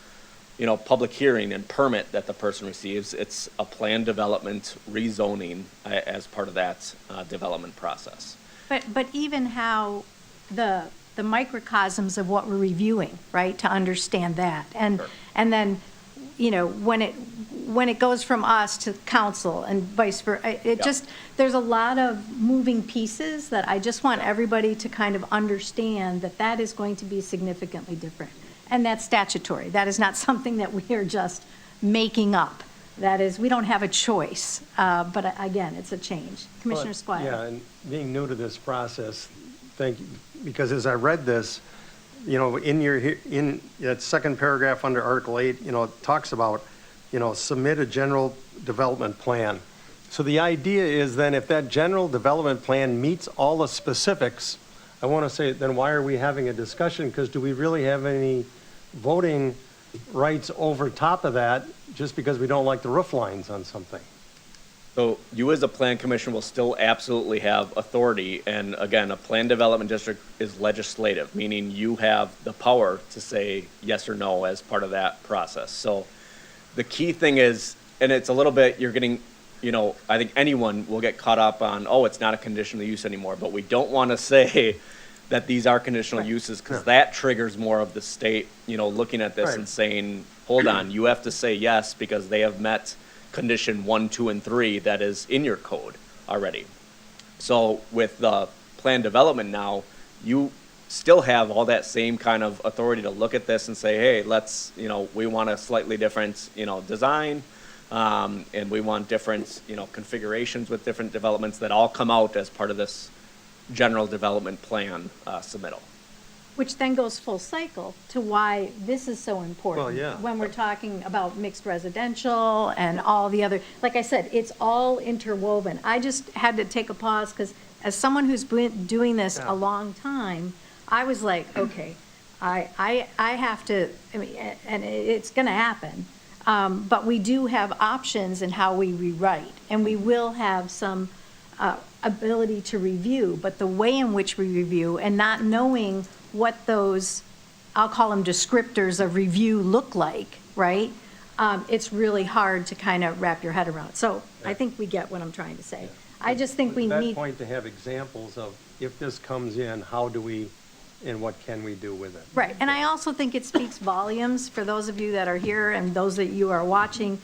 public hearing and permit that the person receives. It's a planned development rezoning as part of that development process. But even how the microcosms of what we're reviewing, right, to understand that. And Sure. and then, when it goes from us to council and vice versa, it just, there's a lot of moving pieces that I just want everybody to kind of understand that is going to be significantly different. And that's statutory. That is not something that we are just making up. That is, we don't have a choice. But again, it's a change. Commissioner Squire. Yeah, and being new to this process, thank you, because as I read this, in that second paragraph under Article 8, it talks about, submit a general development plan. So the idea is then if that general development plan meets all the specifics, I want to say, then why are we having a discussion? Because do we really have any voting rights over top of that just because we don't like the roof lines on something? So you as a plan commission will still absolutely have authority. And again, a plan development district is legislative, meaning you have the power to say yes or no as part of that process. So the key thing is, and it's a little bit, you're getting, I think anyone will get caught up on, oh, it's not a conditional use anymore. But we don't want to say that these are conditional uses, because that triggers more of the state, looking at this and saying, hold on, you have to say yes because they have met condition 1, 2, and 3 that is in your code already. So with the plan development now, you still have all that same kind of authority to look at this and say, hey, let's, we want a slightly different, design, and we want different, configurations with different developments that all come out as part of this general development plan submittal. Which then goes full cycle to why this is so important. Well, yeah. When we're talking about mixed residential and all the other, like I said, it's all interwoven. I just had to take a pause because as someone who's been doing this a long time, I was like, okay, I have to, and it's going to happen. But we do have options in how we rewrite, and we will have some ability to review, but the way in which we review and not knowing what those, I'll call them descriptors of review look like, right? It's really hard to kind of wrap your head around. So I think we get what I'm trying to say. I just think we At need. that point, to have examples of if this comes in, how do we, and what can we do with it? Right, and I also think it speaks volumes for those of you that are here and those that you are watching.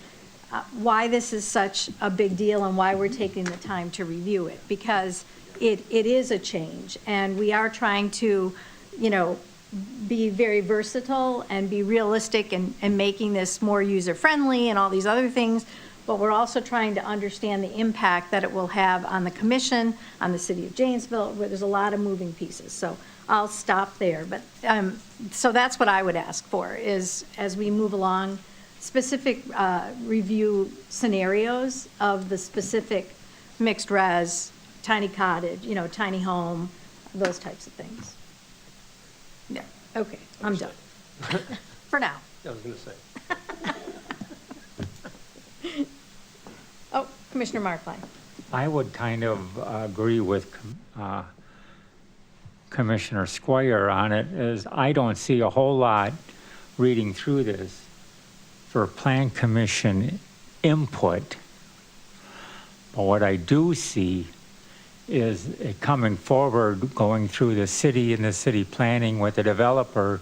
why this is such a big deal and why we're taking the time to review it, because it is a change, and we are trying to, you know, be very versatile and be realistic and making this more user-friendly and all these other things, but we're also trying to understand the impact that it will have on the commission, on the city of Janesville, where there's a lot of moving pieces. So I'll stop there, but, so that's what I would ask for, is as we move along, specific review scenarios of the specific mixed res, tiny cottage, you know, tiny home, those types of things. Yeah, okay, I'm done. For now. I was going to say. Oh, Commissioner Markline. I would kind of agree with Commissioner Squire on it, as I don't see a whole lot reading through this for Plan Commission input. But what I do see is it coming forward, going through the city and the city planning with the developer,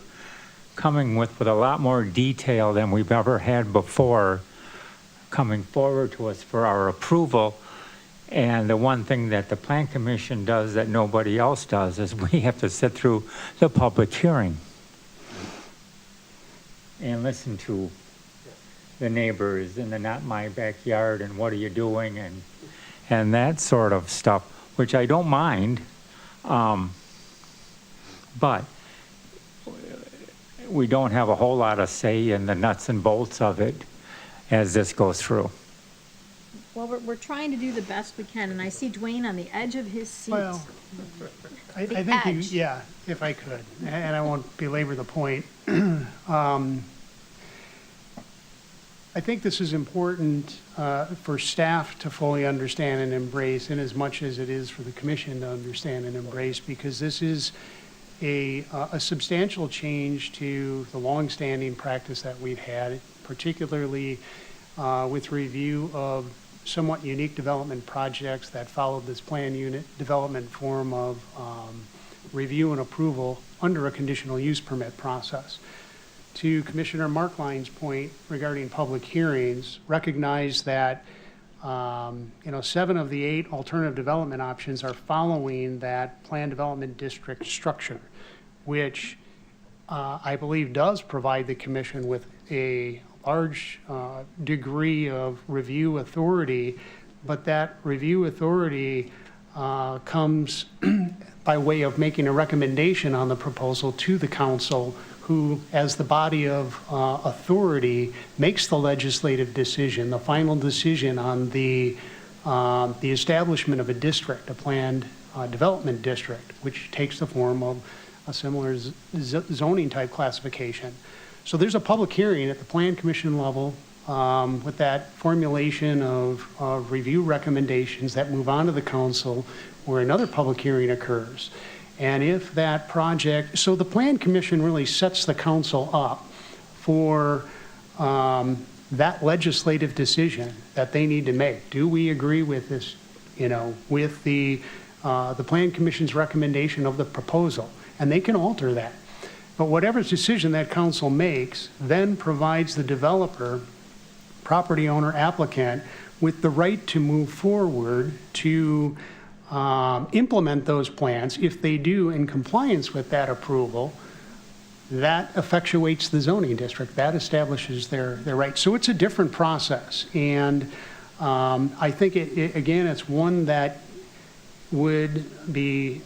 coming with a lot more detail than we've ever had before, coming forward to us for our approval. And the one thing that the Plan Commission does that nobody else does is we have to sit through the public hearing and listen to the neighbors and the not my backyard and what are you doing and that sort of stuff, which I don't mind, but we don't have a whole lot of say in the nuts and bolts of it as this goes through. Well, we're trying to do the best we can, and I see Dwayne on the edge of his seat. Well, I The think, edge. yeah, if I could, and I won't belabor the point. I think this is important for staff to fully understand and embrace, in as much as it is for the commission to understand and embrace, because this is a substantial change to the longstanding practice that we've had, particularly with review of somewhat unique development projects that followed this plan unit development form of review and approval under a conditional use permit process. To Commissioner Markline's point regarding public hearings, recognize that 7 of the 8 alternative development options are following that plan development district structure, which I believe does provide the commission with a large degree of review authority, but that review authority comes by way of making a recommendation on the proposal to the council, who, as the body of authority, makes the legislative decision, the final decision on the establishment of a district, a planned development district, which takes the form of a similar zoning type classification. So there's a public hearing at the Plan Commission level with that formulation of review recommendations that move on to the council, where another public hearing occurs. And if that project, so the Plan Commission really sets the council up for that legislative decision that they need to make. Do we agree with this, with the Plan Commission's recommendation of the proposal? And they can alter that. But whatever decision that council makes then provides the developer, property owner, applicant with the right to move forward to implement those plans. If they do in compliance with that approval, that effectuates the zoning district. That establishes their right. So it's a different process. And I think, again, it's one that would be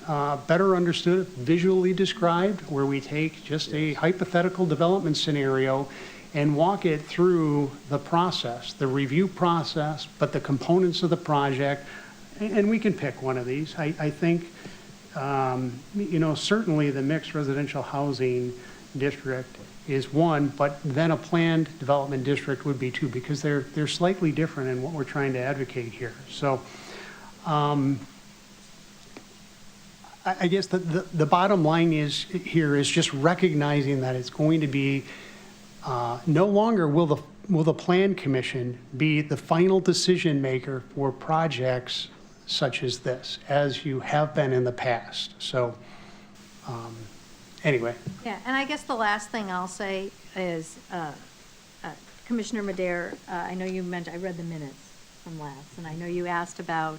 better understood, visually described, where we take just a hypothetical development scenario and walk it through the process, the review process, but the components of the project, and we can pick one of these. I think, certainly the mixed residential housing district is one, but then a planned development district would be 2, because they're slightly different in what we're trying to advocate here. So I guess the bottom line is just recognizing that it's going to be no longer will the Plan Commission be the final decision maker for projects such as this, as you have been in the past. So anyway. Yeah, and I guess the last thing I'll say is Commissioner Madare, I know you mentioned, I read the minutes from last, and I know you asked about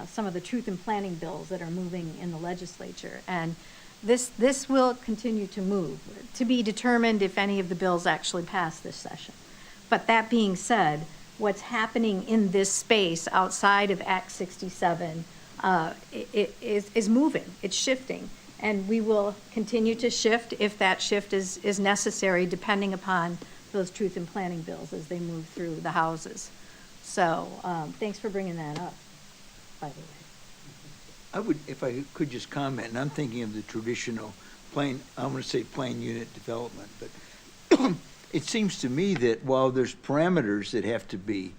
some of the truth in planning bills that are moving in the legislature. And this will continue to move, to be determined if any of the bills actually pass this session. But that being said, what's happening in this space outside of Act 67 is moving, it's shifting. And we will continue to shift if that shift is necessary, depending upon those truth in planning bills as they move through the houses. So thanks for bringing that up, by the way. I would, if I could just comment, and I'm thinking of the traditional plain, I'm going to say plain unit development, but it seems to me that while there's parameters that have to be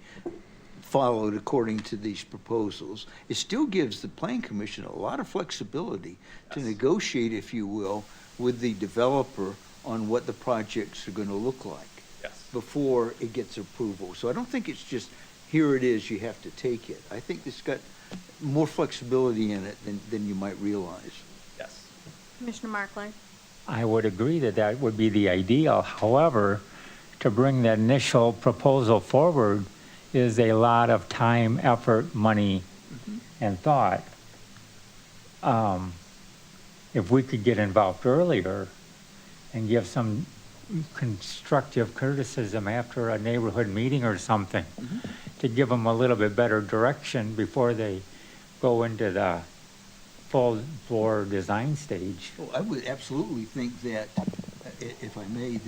followed according to these proposals, it still gives the Plan Commission a lot of flexibility to negotiate, if you will, with the developer on what the projects are going to look like before it gets approval. So I don't think it's just, here it is, you have to take it. I think it's got more flexibility in it than you might realize. Yes. Commissioner Markline? I would agree that that would be the ideal. However, to bring the initial proposal forward is a lot of time, effort, money, and thought. If we could get involved earlier and give some constructive criticism after a neighborhood meeting or something, to give them a little bit better direction before they go into the full floor design stage. Well, I would absolutely think that, if I may,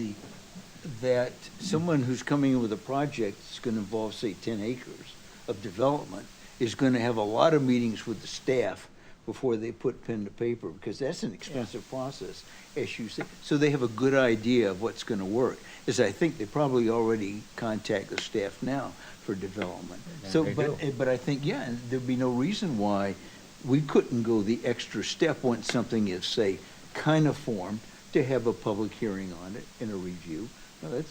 that someone who's coming in with a project that's going to involve, say, 10 acres of development is going to have a lot of meetings with the staff before they put pen to paper, because that's an expensive process, as you say. So they have a good idea of what's going to work. As I think they probably already contact the staff now for development. So, but I think, yeah, and there'd be no reason why we couldn't go the extra step once something is, say, kind of formed, to have a public hearing on it and a review. No,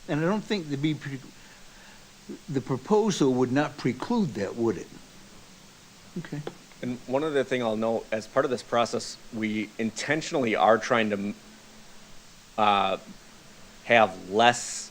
and I don't think the proposal would not preclude that, would it? Okay. And one other thing I'll note, as part of this process, we intentionally are trying to have less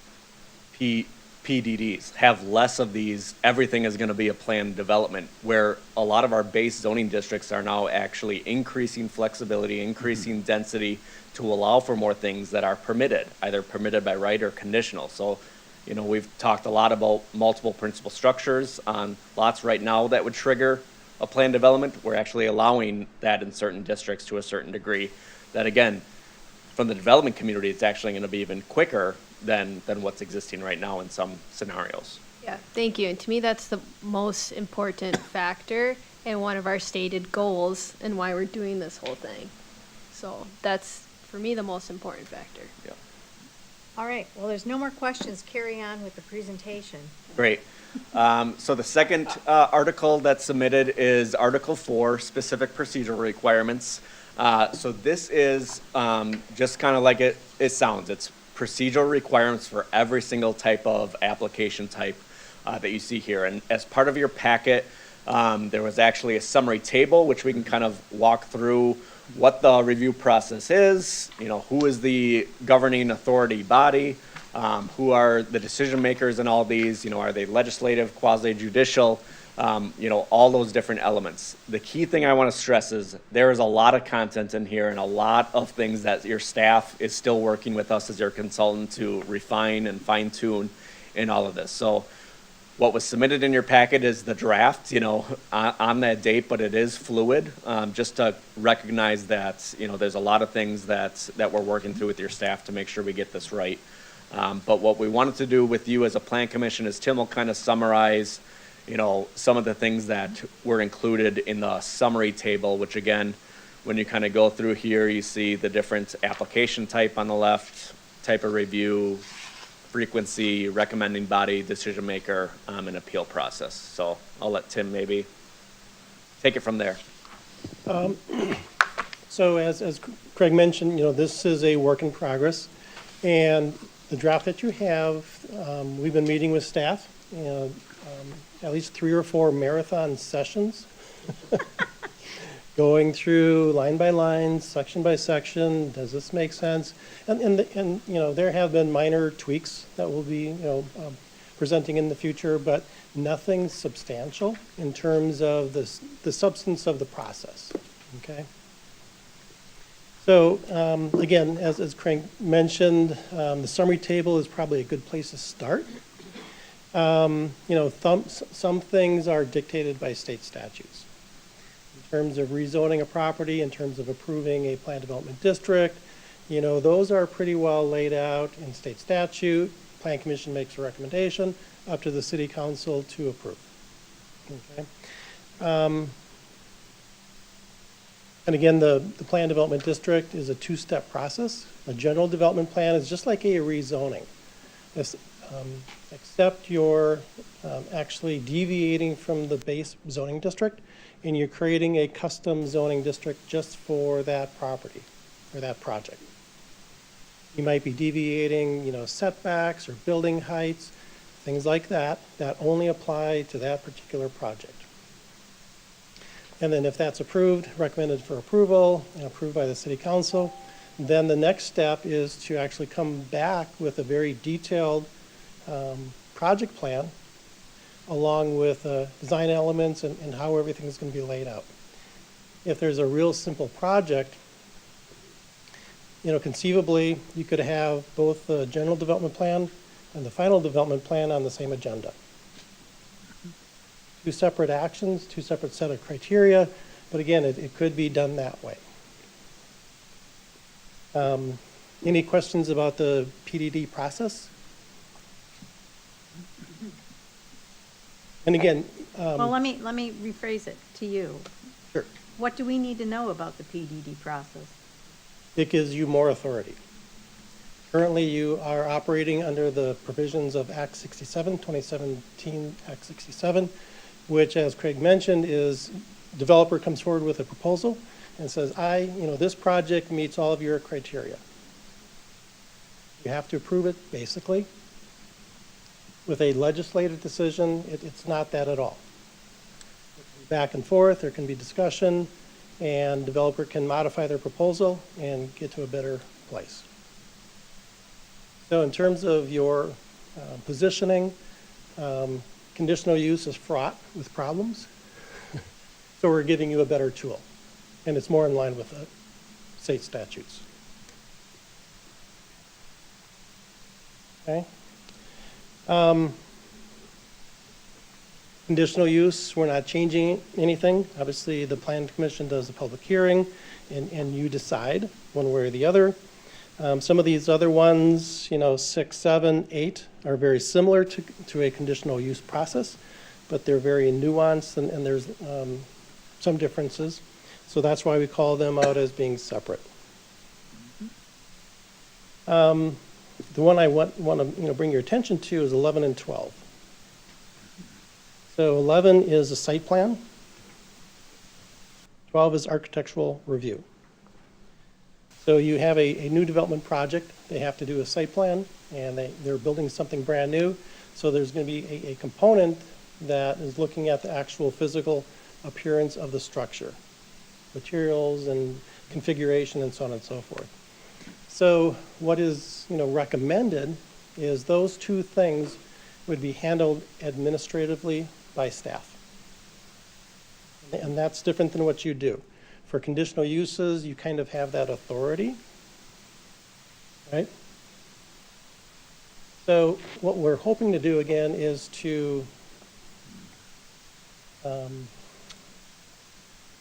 PDDs, have less of these, everything is going to be a planned development, where a lot of our base zoning districts are now actually increasing flexibility, increasing density to allow for more things that are permitted, either permitted by right or conditional. So, you know, we've talked a lot about multiple principal structures on lots right now that would trigger a planned development. We're actually allowing that in certain districts to a certain degree. That, again, from the development community, it's actually going to be even quicker than what's existing right now in some scenarios. Yeah, thank you. And to me, that's the most important factor and one of our stated goals and why we're doing this whole thing. So that's, for me, the most important factor. Yeah. All right, well, there's no more questions. Carry on with the presentation. Great. So the second article that's submitted is Article 4, Specific Procedural Requirements. So this is just kind of like it sounds. It's procedural requirements for every single type of application type that you see here. And as part of your packet, there was actually a summary table, which we can kind of walk through what the review process is, you know, who is the governing authority body, who are the decision makers in all these, you know, are they legislative, quasi-judicial, you know, all those different elements. The key thing I want to stress is there is a lot of content in here and a lot of things that your staff is still working with us as your consultant to refine and fine tune in all of this. So what was submitted in your packet is the draft, you know, on that date, but it is fluid, just to recognize that, you know, there's a lot of things that we're working through with your staff to make sure we get this right. But what we wanted to do with you as a plan commission is Tim will kind of summarize, you know, some of the things that were included in the summary table, which again, when you kind of go through here, you see the different application type on the left, type of review, frequency, recommending body, decision maker, and appeal process. So I'll let Tim maybe take it from there. So as Craig mentioned, you know, this is a work in progress. And the draft that you have, we've been meeting with staff, you know, at least 3 or 4 marathon sessions. going through line by line, section by section, does this make sense? And you know, there have been minor tweaks that will be, you know, presenting in the future, but nothing substantial in terms of the substance of the process, okay? So, again, as Craig mentioned, the summary table is probably a good place to start. You know, some things are dictated by state statutes. In terms of rezoning a property, in terms of approving a planned development district, you know, those are pretty well laid out in state statute. Plan Commission makes a recommendation up to the City Council to approve. Okay. And again, the plan development district is a two-step process. A general development plan is just like a rezoning. Except you're actually deviating from the base zoning district and you're creating a custom zoning district just for that property or that project. You might be deviating, you know, setbacks or building heights, things like that, that only apply to that particular project. And then if that's approved, recommended for approval, and approved by the City Council, then the next step is to actually come back with a very detailed project plan along with design elements and how everything is going to be laid out. If there's a real simple project, you know, conceivably, you could have both the general development plan and the final development plan on the same agenda. Two separate actions, two separate set of criteria, but again, it could be done that way. Any questions about the PDD process? And again, Well, let me rephrase it to you. Sure. What do we need to know about the PDD process? It gives you more authority. Currently, you are operating under the provisions of Act 67, 2017 Act 67, which, as Craig mentioned, is developer comes forward with a proposal and says, you know, this project meets all of your criteria. You have to approve it, basically. With a legislative decision, it's not that at all. Back and forth, there can be discussion, and developer can modify their proposal and get to a better place. So in terms of your positioning, conditional use is fraught with problems. So we're giving you a better tool, and it's more in line with the state statutes. Okay. Conditional use, we're not changing anything. Obviously, the Plan Commission does the public hearing, and you decide one way or the other. Some of these other ones, you know, 6, 7, 8, are very similar to a conditional use process, but they're very nuanced, and there's some differences. So that's why we call them out as being separate. The one I want to bring your attention to is 11 and 12. So 11 is a site plan. 12 is architectural review. So you have a new development project. They have to do a site plan, and they're building something brand new. So there's going to be a component that is looking at the actual physical appearance of the structure, materials and configuration and so on and so forth. So what is recommended is those two things would be handled administratively by staff. And that's different than what you do. For conditional uses, you kind of have that authority, right? So what we're hoping to do again is to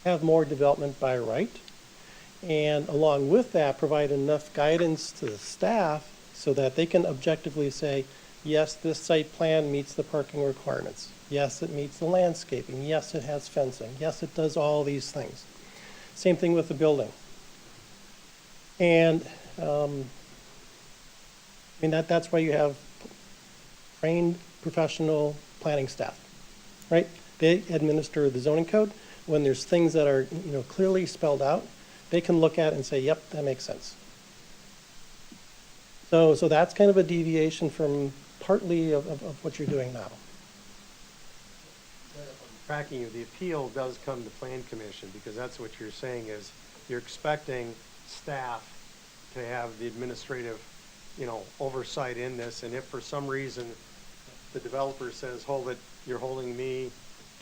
have more development by right, and along with that, provide enough guidance to the staff so that they can objectively say, yes, this site plan meets the parking requirements. Yes, it meets the landscaping. Yes, it has fencing. Yes, it does all these things. Same thing with the building. And that's why you have trained professional planning staff, right? They administer the zoning code. When there's things that are clearly spelled out, they can look at it and say, yep, that makes sense. So that's kind of a deviation from partly of what you're doing now. tracking you, the appeal does come to Plan Commission, because that's what you're saying is, you're expecting staff to have the administrative, oversight in this, and if for some reason the developer says, hold it, you're holding me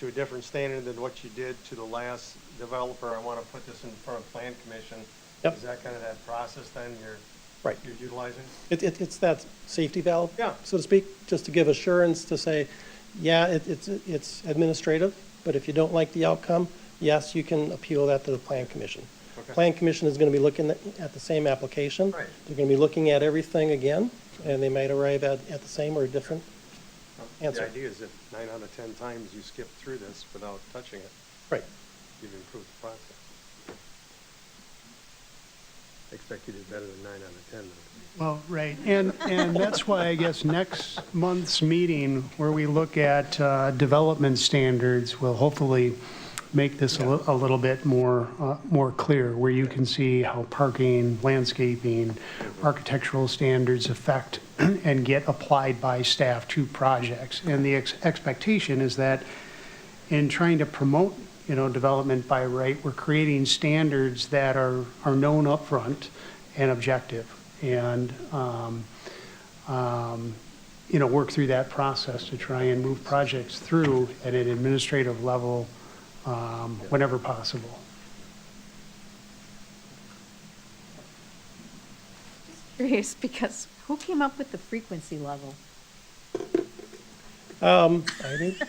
to a different standard than what you did to the last developer, I want to put this in front of Plan Commission. Yep. Is that kind of that process then Right. you're utilizing? It's that safety valve, Yeah. so to speak, just to give assurance to say, yeah, it's administrative, but if you don't like the outcome, yes, you can appeal that to the Plan Commission. Okay. Plan Commission is going to be looking at the same application. Right. They're going to be looking at everything again, and they might arrive at the same or a different answer. The idea is if 9 out of 10 times you skip through this without touching it, Right. you've improved the process. I expect you did better than 9 out of 10. Though. Well, right, and that's why I guess next month's meeting, where we look at development standards, will hopefully make this a little bit more clear, where you can see how parking, landscaping, architectural standards affect and get applied by staff to projects. And the expectation is that in trying to promote, development by right, we're creating standards that are known upfront and objective, and work through that process to try and move projects through at an administrative level whenever possible. Curious, because who came up with the frequency level? I did.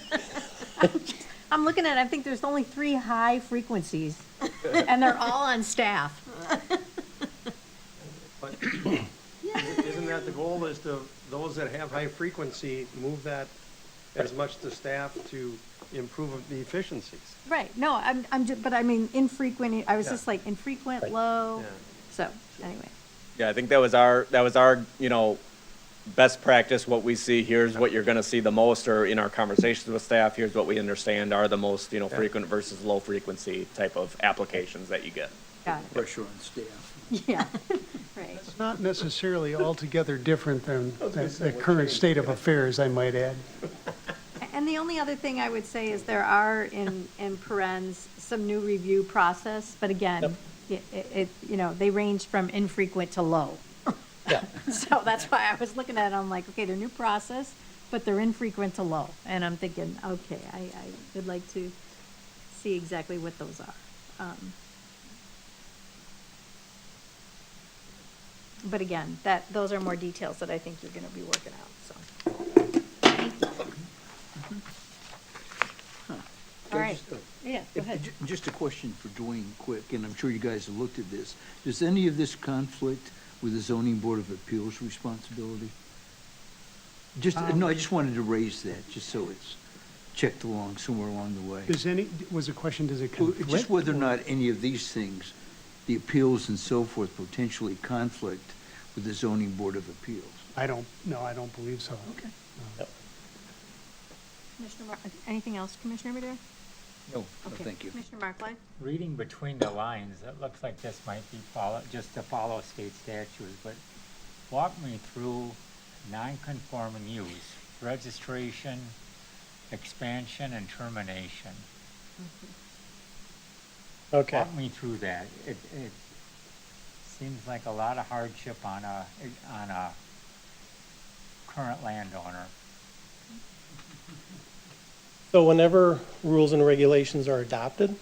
I'm looking at it, I think there's only 3 high frequencies, and they're all on staff. But isn't that the goal, is to, those that have high frequency, move that as much to staff to improve the efficiencies? Right, no, I'm just, but I mean, infrequent, I was Yeah. just like, infrequent, Right. low, Yeah. so, anyway. Yeah, I think that was our, best practice, what we see, here's what you're gonna see the most, or in our conversations with staff, here's what we understand are the most, frequent versus low frequency type of applications that you get. Got it, Pressure on staff. yeah, right. It's not necessarily altogether different than the current state of affairs, I might add. And the only other thing I would say is there are in parens some new review process, but again, they range from infrequent to low. Yeah. So that's why I was looking at it, I'm like, okay, they're new process, but they're infrequent to low. And I'm thinking, okay, I would like to see exactly what those are. But again, those are more details that I think you're gonna be working out, so. Thank you. All right, yeah, go ahead. Just a question for Dwayne, quick, and I'm sure you guys have looked at this. Does any of this conflict with the Zoning Board of Appeals responsibility? No, I just wanted to raise that, just so it's checked along somewhere along the way. Was the question, does it Well, conflict? just whether or not any of these things, the appeals and so forth, potentially conflict with the Zoning Board of Appeals. I don't believe so. Okay. Commissioner anything else, Commissioner Madera? No, Okay. thank you. Commissioner Barclay? Reading between the lines, it looks like this might be just to follow state statutes, but walk me through non-conforming use, registration, expansion, and termination. Okay. Walk me through that. It seems like a lot of hardship on a current landowner. So whenever rules and regulations are adopted,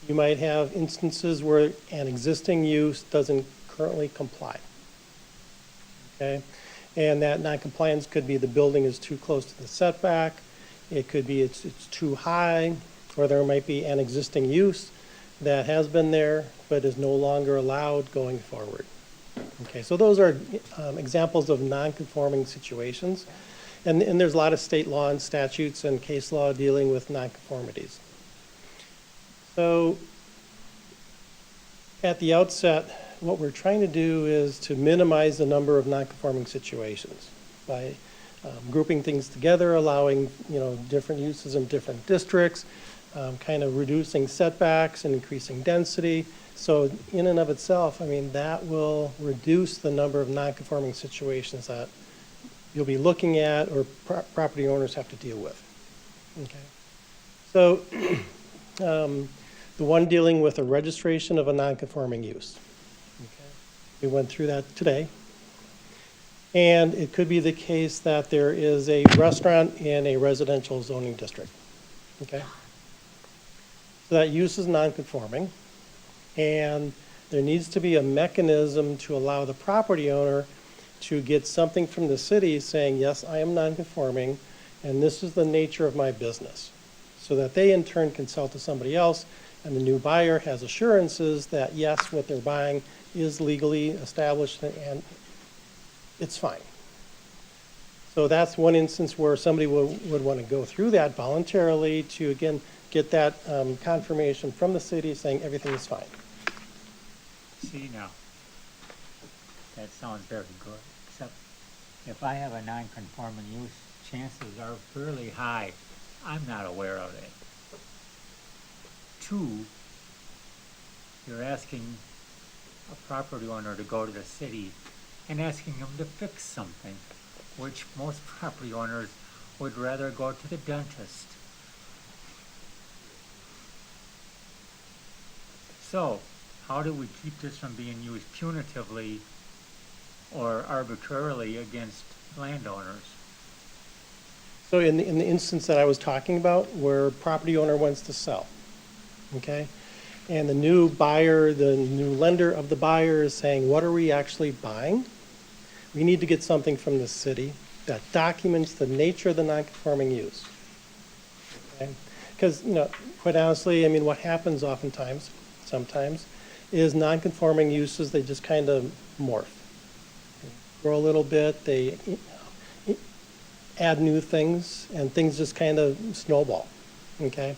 you might have instances where an existing use doesn't currently comply. Okay? And that noncompliance could be the building is too close to the setback, it could be it's too high, or there might be an existing use that has been there but is no longer allowed going forward. Okay, so those are examples of non-conforming situations. And there's a lot of state law and statutes and case law dealing with nonconformities. So at the outset, what we're trying to do is to minimize the number of nonconforming situations by grouping things together, allowing different uses in different districts, kind of reducing setbacks and increasing density. So in and of itself, I mean, that will reduce the number of nonconforming situations that you'll be looking at or property owners have to deal with. Okay. So the one dealing with a registration of a nonconforming use. Okay. We went through that today. And it could be the case that there is a restaurant in a residential zoning district. Okay? So that use is nonconforming, and there needs to be a mechanism to allow the property owner to get something from the city saying, yes, I am nonconforming, and this is the nature of my business. So that they in turn can sell to somebody else, and the new buyer has assurances that, yes, what they're buying is legally established and it's fine. So that's one instance where somebody would want to go through that voluntarily to, again, get that confirmation from the city saying everything is fine. See now, that sounds very good, except if I have a non-conforming use, chances are fairly high I'm not aware of it. 2, you're asking a property owner to go to the city and asking them to fix something, which most property owners would rather go to the dentist. So, how do we keep this from being used punitively or arbitrarily against landowners? So in the instance that I was talking about, where property owner wants to sell, okay? And the new buyer, the new lender of the buyer is saying, what are we actually buying? We need to get something from the city that documents the nature of the non-conforming use. Okay? Because, quite honestly, I mean, what happens oftentimes, sometimes, is non-conforming uses, they just kind of morph. They grow a little bit, they add new things, and things just kind of snowball, okay?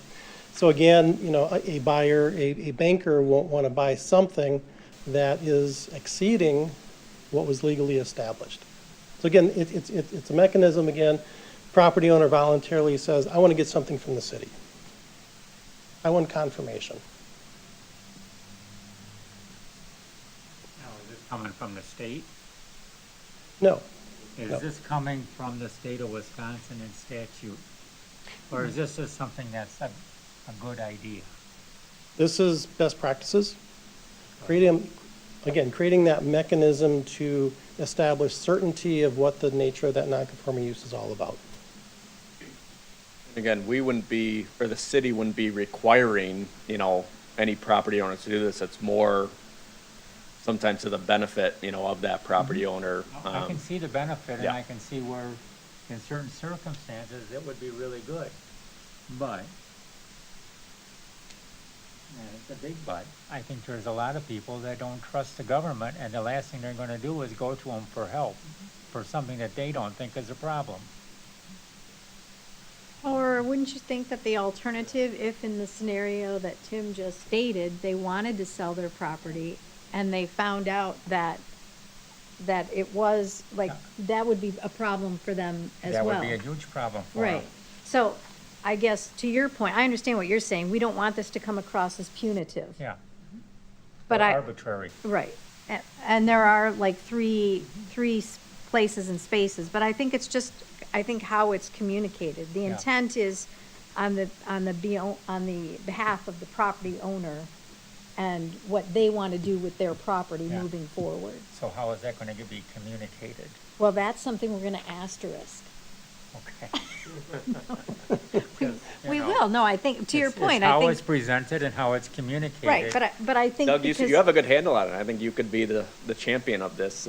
So again, a buyer, a banker won't want to buy something that is exceeding what was legally established. So again, it's a mechanism, again, property owner voluntarily says, I want to get something from the city. I want confirmation. Now, is this coming from the state? No. Is No. this coming from the state of Wisconsin in statute? Or is this just something that's a good idea? This is best practices. Creating that mechanism to establish certainty of what the nature of that non-conforming use is all about. Again, we wouldn't be, or the city wouldn't be requiring, any property owner to do this. It's more sometimes to the benefit, of that property owner. I can see the benefit, and yeah. I can see where, in certain circumstances, it would be really good. But, and it's a big but, I think there's a lot of people that don't trust the government, and the last thing they're gonna do is go to them for help, for something that they don't think is a problem. Or wouldn't you think that the alternative, if in the scenario that Tim just stated, they wanted to sell their property and they found out that it was, like, that would be a problem for them as well? That would be a huge problem for them. Right. So I guess to your point, I understand what you're saying. We don't want this to come across as punitive. Yeah. But Or I. arbitrary. Right. And there are like three places and spaces, but I think it's just, how it's communicated. The Yeah. intent is on the behalf of the property owner and what they want to do with their property Yeah. moving forward. So how is that gonna be communicated? Well, that's something we're going to asterisk. Okay. We will. No, I think, to your It's point, how I it's think, presented and how it's communicated. right, but I think Doug, because. you have a good handle on it. I think you could be the champion of this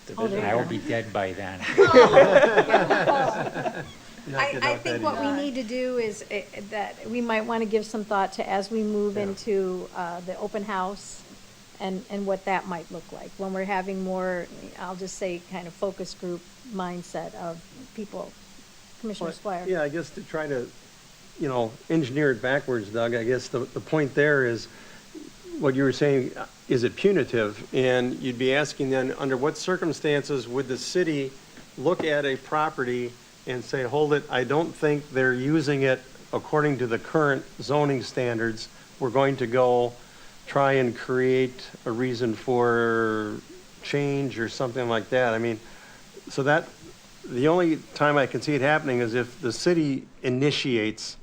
division. there I you will go. be dead by then. I think what we need to do is that we might want to give some thought to as we move into the open house and what that might look like when we're having more, I'll just say, kind of focus group mindset of people. Commissioner Squire. Yeah, I guess to try to, engineer it backwards, Doug, I guess the point there is what you were saying, is it punitive? And you'd be asking then, under what circumstances would the city look at a property and say, hold it, I don't think they're using it according to the current zoning standards. We're going to go try and create a reason for change or something like that. I mean, so that, the only time I can see it happening is if the city initiates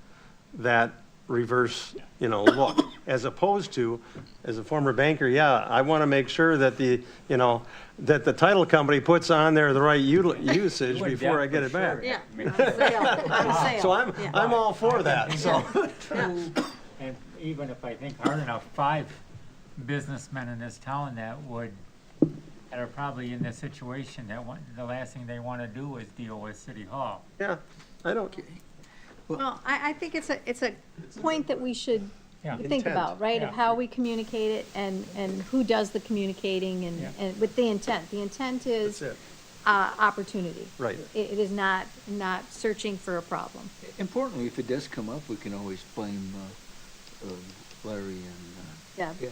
that reverse, look, as opposed to, as a former banker, yeah, I want to make sure that that the title company puts on there the right usage before I get it back. Yeah, on sale, on sale. So I'm all for that, so. And even if I think hard enough, 5 businessmen in this town that are probably in this situation, the last thing they want to do is deal with City Hall. Yeah, I don't. Well, I think it's a point that we should Yeah. think Intent. about, right? Of Yeah. how we communicate it and who does the communicating and with the intent. The intent is That's it. opportunity. Right. It is not searching for a problem. Importantly, if it does come up, we can always blame Larry and Yeah. Ed.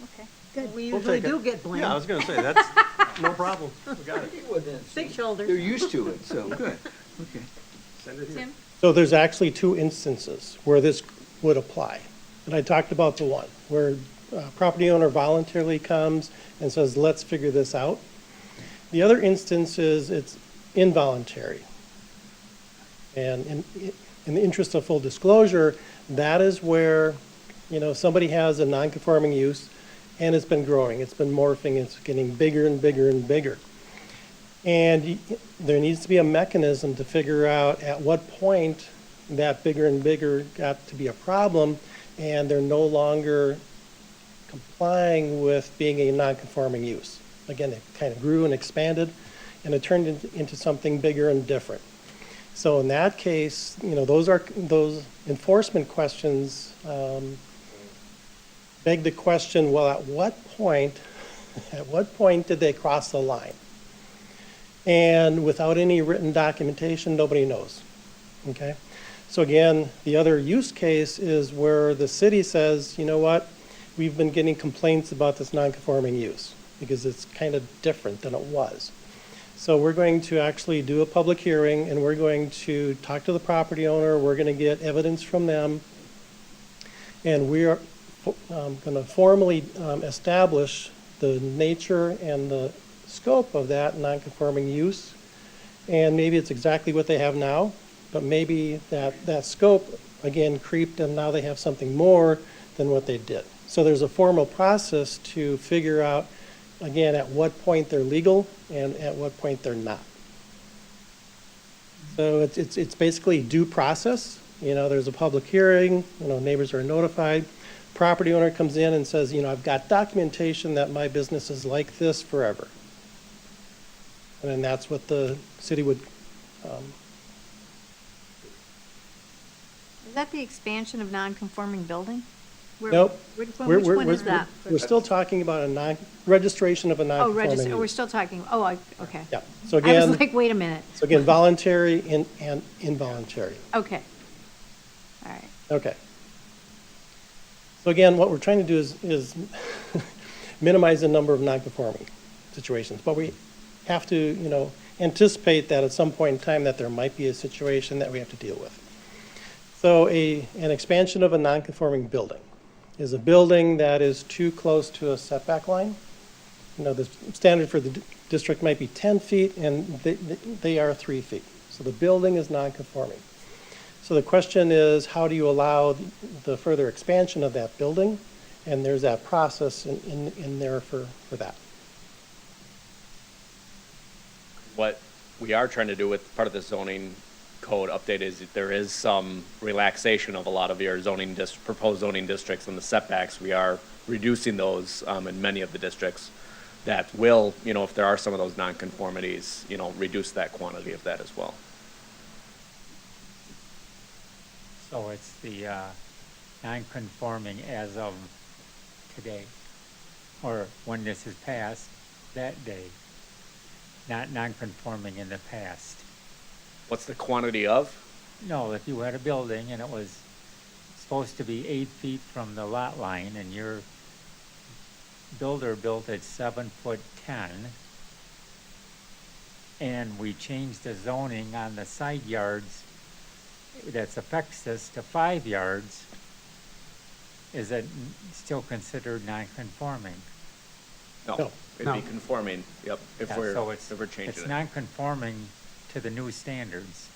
Okay, good. We We'll usually take it. do get blamed. Yeah, I was gonna say, that's no problem. We got it. Big shoulders. They're used to it, so good. Okay. Send it here. Tim? So there's actually 2 instances where this would apply. And I talked about the one where property owner voluntarily comes and says, let's figure this out. The other instance is it's involuntary. And in the interest of full disclosure, that is where, somebody has a non-conforming use and it's been growing, it's been morphing, it's getting bigger and bigger and bigger. And there needs to be a mechanism to figure out at what point that bigger and bigger got to be a problem and they're no longer complying with being a non-conforming use. Again, it kind of grew and expanded and it turned into something bigger and different. So in that case, those enforcement questions beg the question, well, at what point did they cross the line? And without any written documentation, nobody knows, okay? So again, the other use case is where the city says, you know what, we've been getting complaints about this non-conforming use because it's kind of different than it was. So we're going to actually do a public hearing and we're going to talk to the property owner, we're going to get evidence from them, and we are going to formally establish the nature and the scope of that non-conforming use. And maybe it's exactly what they have now, but maybe that scope, again, creeped and now they have something more than what they did. So there's a formal process to figure out, again, at what point they're legal and at what point they're not. So it's basically due process. There's a public hearing, neighbors are notified. Property owner comes in and says, I've got documentation that my business is like this forever. And then that's what the city would, Is that the expansion of non-conforming building? nope. Which one is that? We're still talking about registration of a Oh, non-conforming register, use. we're still talking, okay. Yeah, so I again, was like, wait a minute. so again, voluntary and involuntary. Okay. All right. Okay. So again, what we're trying to do is minimize the number of non-conforming situations, but we have to, anticipate that at some point in time that there might be a situation that we have to deal with. So an expansion of a non-conforming building is a building that is too close to a setback line. The standard for the district might be 10 feet and they are 3 feet. So the building is non-conforming. So the question is, how do you allow the further expansion of that building? And there's that process in there for that. What we are trying to do with part of the zoning code update is that there is some relaxation of a lot of your proposed zoning districts and the setbacks. We are reducing those in many of the districts that will, if there are some of those nonconformities, reduce that quantity of that as well. So it's the non-conforming as of today, or when this is passed, that day, not non-conforming in the past. What's the quantity of? No, if you had a building and it was supposed to be 8 feet from the lot line and your builder built it 7'10", and we changed the zoning on the side yards that affects this to 5 yards, is it still considered non-conforming? No, it'd be conforming, yep, if Yeah, we're so it's changing it. non-conforming to the new standards.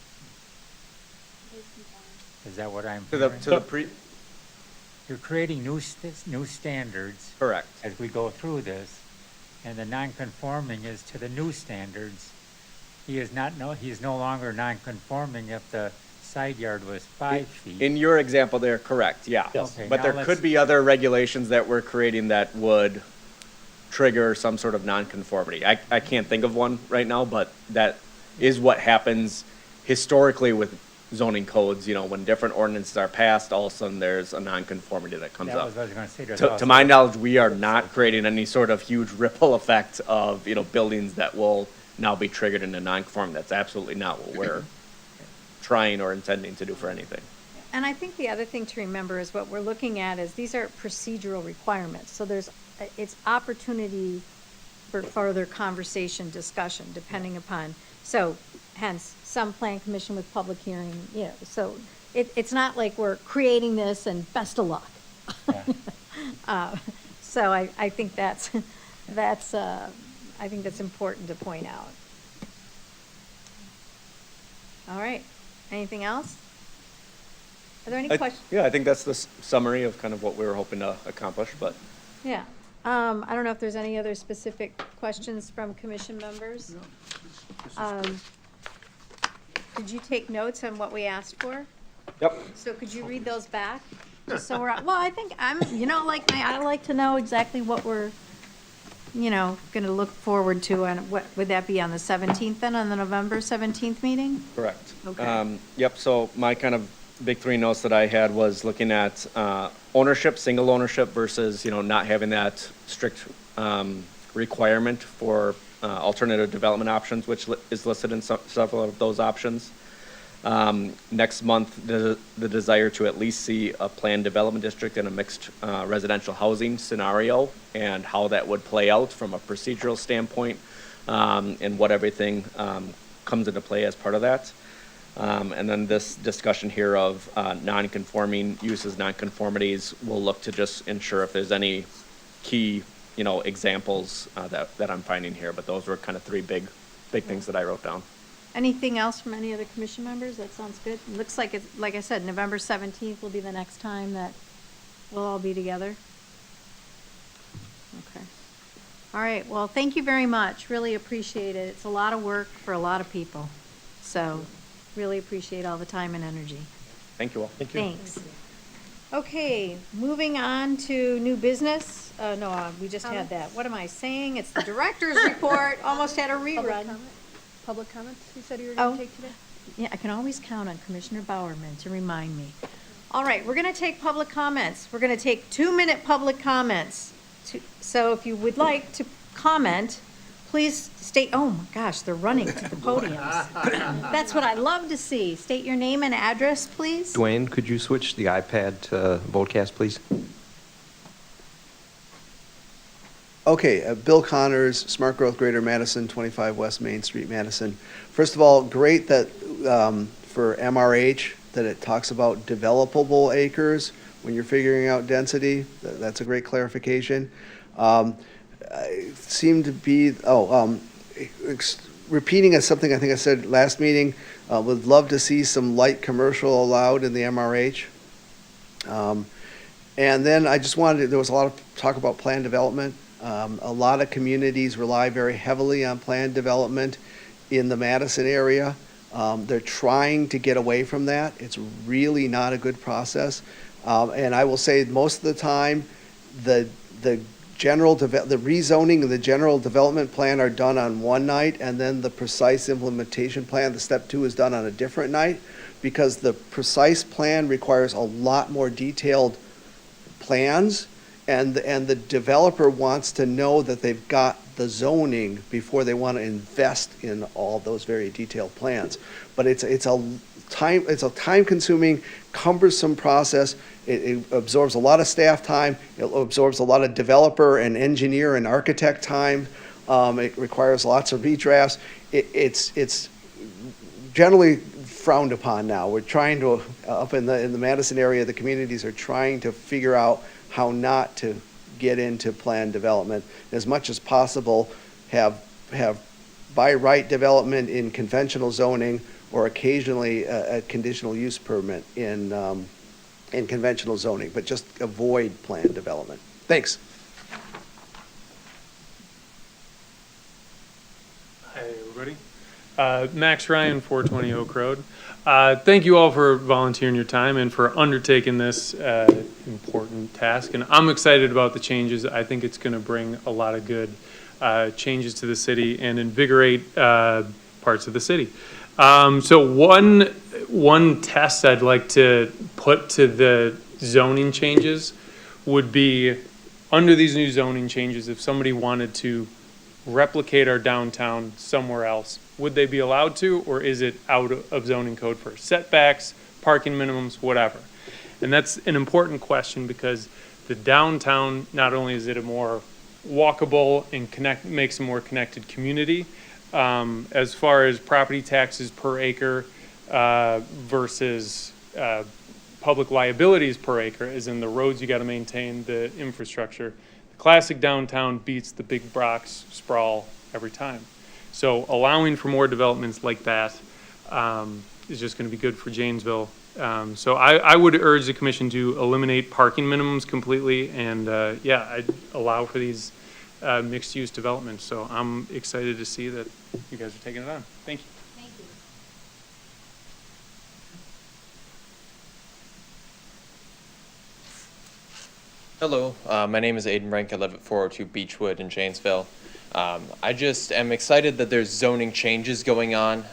Is that what I'm To the, hearing? to the pre, You're creating new standards correct. as we go through this, and the non-conforming is to the new standards. He's no longer non-conforming if the side yard was 5 feet. In your example there, correct, yeah. Okay, But now there let's- could be other regulations that we're creating that would trigger some sort of nonconformity. I can't think of one right now, but that is what happens historically with zoning codes. You know, when different ordinances are passed, all of a sudden there's a nonconformity that comes That up. was what I was gonna say. There's To also- my knowledge, we are not creating any sort of huge ripple effect of, buildings that will now be triggered into non-conforming. That's absolutely not what we're trying or intending to do for anything. And I think the other thing to remember is what we're looking at is these are procedural requirements. So it's opportunity for further conversation, discussion, depending upon, so hence, some plan commission with public hearing, so it's not like we're creating this and best of luck. So I think that's important to point out. All right, anything else? Are there any questions? Yeah, I think that's the summary of kind of what we were hoping to accomplish, but Yeah. I don't know if there's any other specific questions from commission members? Did you take notes on what we asked for? Yep. So could you read those back? Just so well, I think I like to know exactly what we're, gonna look forward to, and what, would that be on the 17th then, on the November 17th meeting? correct. Okay. Yep, so my kind of big three notes that I had was looking at ownership, single ownership versus, not having that strict requirement for alternative development options, which is listed in several of those options. Next month, the desire to at least see a planned development district in a mixed residential housing scenario, and how that would play out from a procedural standpoint, and what everything comes into play as part of that. And then this discussion here of non-conforming uses, non-conformities, we'll look to just ensure if there's any key, examples that I'm finding here. But those were kind of three big things that I wrote down. Anything else from any other commission members? That sounds good. It looks like it's, like I said, November 17th will be the next time that we'll all be together. Okay. All right, well, thank you very much. Really appreciate it. It's a lot of work for a lot of people. So really appreciate all the time and energy. Thank you all. Thank you. Thanks. Okay, moving on to new business. No, we just had that. What am I saying? It's the director's report. Almost had a rerun. Public comments you said you were Oh. going to take today? Yeah, I can always count on Commissioner Bowerman to remind me. All right, we're going to take public comments. We're going to take 2-minute public comments. So if you would like to comment, please state, oh my gosh, they're running to the podiums. That's what I love to see. State your name and address, please. Dwayne, could you switch the iPad to Vodcast, please? Okay, Bill Connors, Smart Growth Greater Madison, 25 West Main Street, Madison. First of all, great that for MRH, that it talks about developable acres when you're figuring out density. That's a great clarification. Seemed to be, repeating something I think I said last meeting, would love to see some light commercial allowed in the MRH. And then I just wanted, there was a lot of talk about planned development. A lot of communities rely very heavily on planned development in the Madison area. They're trying to get away from that. It's really not a good process. And I will say most of the time, the rezoning and the general development plan are done on one night, and then the precise implementation plan, the step 2, is done on a different night, because the precise plan requires a lot more detailed plans, and the developer wants to know that they've got the zoning before they want to invest in all those very detailed plans. But it's a time-consuming, cumbersome process. It absorbs a lot of staff time. It absorbs a lot of developer and engineer and architect time. It requires lots of redrafts. It's generally frowned upon now. We're trying to, up in the Madison area, the communities are trying to figure out how not to get into planned development. As much as possible, have by right development in conventional zoning or occasionally a conditional use permit in conventional zoning, but just avoid planned development. Thanks. Hi, everybody. Max Ryan, 420 Oak Road. Thank you all for volunteering your time and for undertaking this important task. And I'm excited about the changes. I think it's going to bring a lot of good changes to the city and invigorate parts of the city. So one test I'd like to put to the zoning changes would be, under these new zoning changes, if somebody wanted to replicate our downtown somewhere else, would they be allowed to, or is it out of zoning code for setbacks, parking minimums, whatever? And that's an important question, because the downtown, not only is it a more walkable and makes a more connected community, as far as property taxes per acre versus public liabilities per acre, as in the roads you got to maintain, the infrastructure. The classic downtown beats the big box sprawl every time. So allowing for more developments like that is just going to be good for Janesville. So I would urge the commission to eliminate parking minimums completely, and yeah, I'd allow for these mixed-use developments. So I'm excited to see that you guys are taking it on. Thank you. Thank you. Hello, my name is Aiden Rank. I live at 402 Beechwood in Janesville. I just am excited that there's zoning changes going on.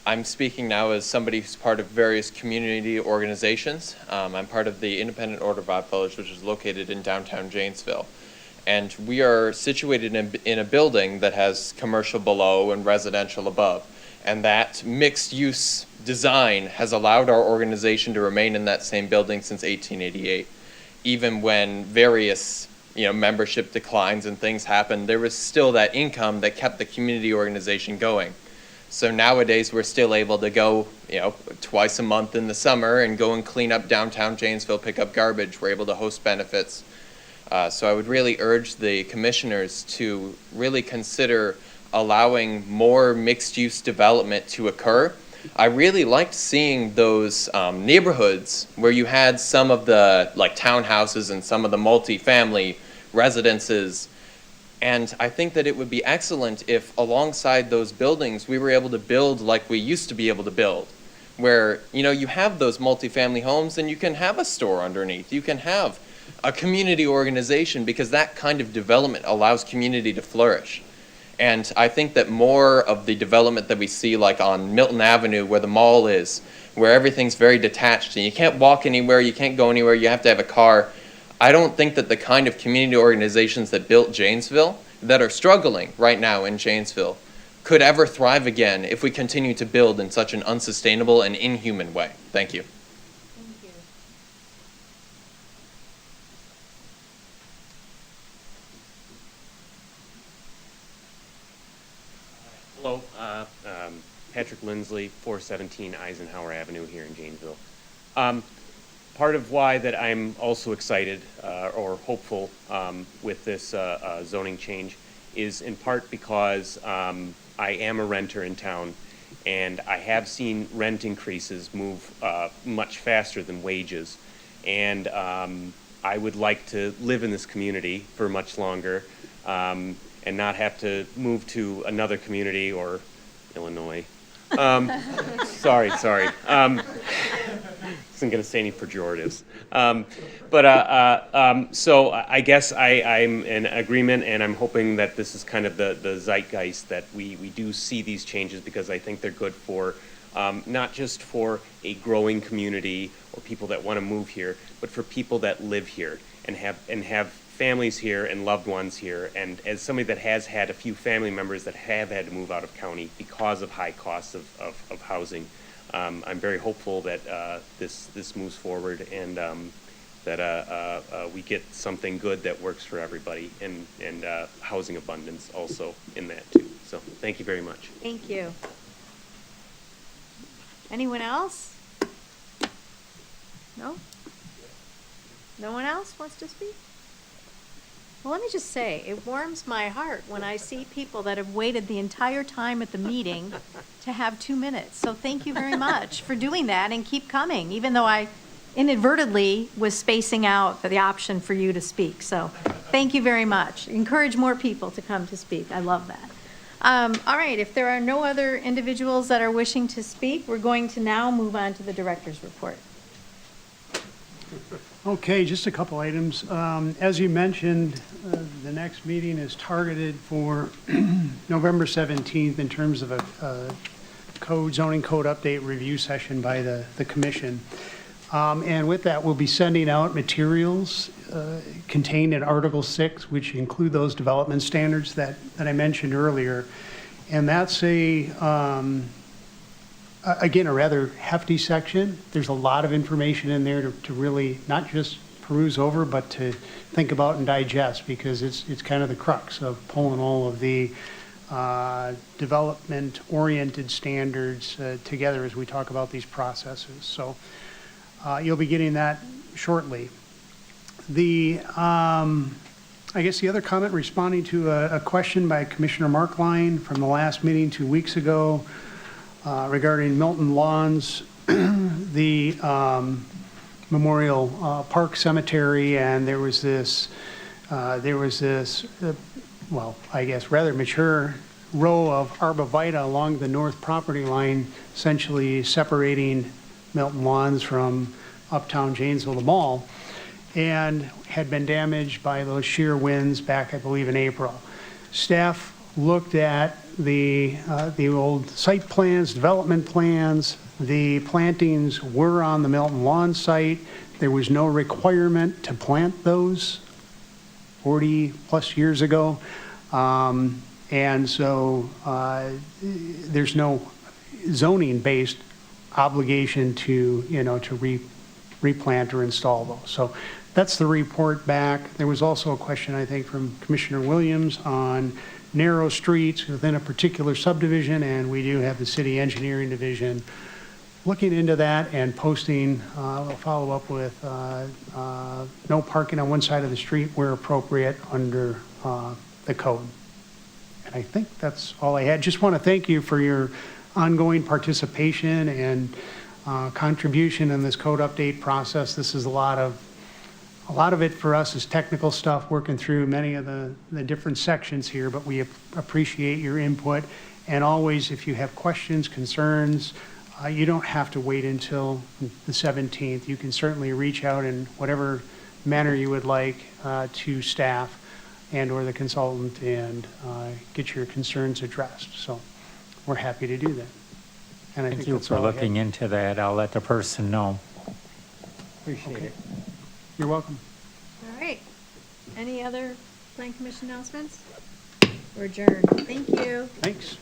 I'm speaking now as somebody who's part of various community organizations. I'm part of the Independent Order of Odd Fellows, which is located in downtown Janesville. And we are situated in a building that has commercial below and residential above. And that mixed-use design has allowed our organization to remain in that same building since 1888. Even when various membership declines and things happened, there was still that income that kept the community organization going. So nowadays we're still able to go, twice a month in the summer and go and clean up downtown Janesville, pick up garbage. We're able to host benefits. So I would really urge the commissioners to really consider allowing more mixed-use development to occur. I really liked seeing those neighborhoods where you had some of the townhouses and some of the multi-family residences. And I think that it would be excellent if alongside those buildings we were able to build like we used to be able to build, where you have those multi-family homes and you can have a store underneath. You can have a community organization, because that kind of development allows community to flourish. And I think that more of the development that we see, like on Milton Avenue, where the mall is, where everything's very detached and you can't walk anywhere, you can't go anywhere, you have to have a car. I don't think that the kind of community organizations that built Janesville, that are struggling right now in Janesville, could ever thrive again if we continue to build in such an unsustainable and inhuman way. Thank you. Thank you. Hello, Patrick Lindsley, 417 Eisenhower Avenue here in Janesville. Part of why that I'm also excited or hopeful with this zoning change is in part because I am a renter in town, and I have seen rent increases move much faster than wages. And I would like to live in this community for much longer and not have to move to another community or Illinois. Sorry. Isn't going to say any pejoratives. So I guess I'm in agreement, and I'm hoping that this is kind of the zeitgeist that we do see these changes, because I think they're good for not just for a growing community or people that want to move here, but for people that live here and have families here and loved ones here. And as somebody that has had a few family members that have had to move out of county because of high costs of housing, I'm very hopeful that this moves forward, and that we get something good that works for everybody, and housing abundance also in that too. So thank you very much. Thank you. Anyone else? No? No one else wants to speak? Well, let me just say, it warms my heart when I see people that have waited the entire time at the meeting to have 2 minutes. So thank you very much for doing that and keep coming, even though I inadvertently was spacing out the option for you to speak. So thank you very much. Encourage more people to come to speak. I love that. All right, if there are no other individuals that are wishing to speak, we're going to now move on to the director's report. Okay, just a couple items. As you mentioned, the next meeting is targeted for November 17th in terms of a zoning code update review session by the commission. And with that, we'll be sending out materials contained in Article 6, which include those development standards that I mentioned earlier. And that's again, a rather hefty section. There's a lot of information in there to really not just peruse over, but to think about and digest, because it's kind of the crux of pulling all of the development-oriented standards together as we talk about these processes. So you'll be getting that shortly. I guess the other comment, responding to a question by Commissioner Markline from the last meeting 2 weeks ago, regarding Milton Lawns, the Memorial Park Cemetery, and there was this, well, I guess rather mature row of arborvitae along the north property line, essentially separating Milton Lawns from uptown Janesville, the mall, and had been damaged by those sheer winds back, I believe, in April. Staff looked at the old site plans, development plans. The plantings were on the Milton Lawn site. There was no requirement to plant those 40 plus years ago. And so there's no zoning based obligation to replant or install those. So that's the report back. There was also a question, I think, from Commissioner Williams on narrow streets within a particular subdivision, and we do have the city engineering division looking into that and posting, we'll follow up with no parking on one side of the street where appropriate under the code. And I think that's all I had. Just want to thank you for your ongoing participation and contribution in this code update process. This is a lot of it for us is technical stuff, working through many of the different sections here, but we appreciate your input. And always, if you have questions, concerns, you don't have to wait until the 17th. You can certainly reach out in whatever manner you would like to staff and or the consultant and get your concerns addressed. So we're happy to do that. And I Thank think you that's for all I had. looking into that. I'll let the person know. Appreciate it. You're welcome. All right. Any other Plan Commission announcements? We're adjourned. Thank you. Thanks.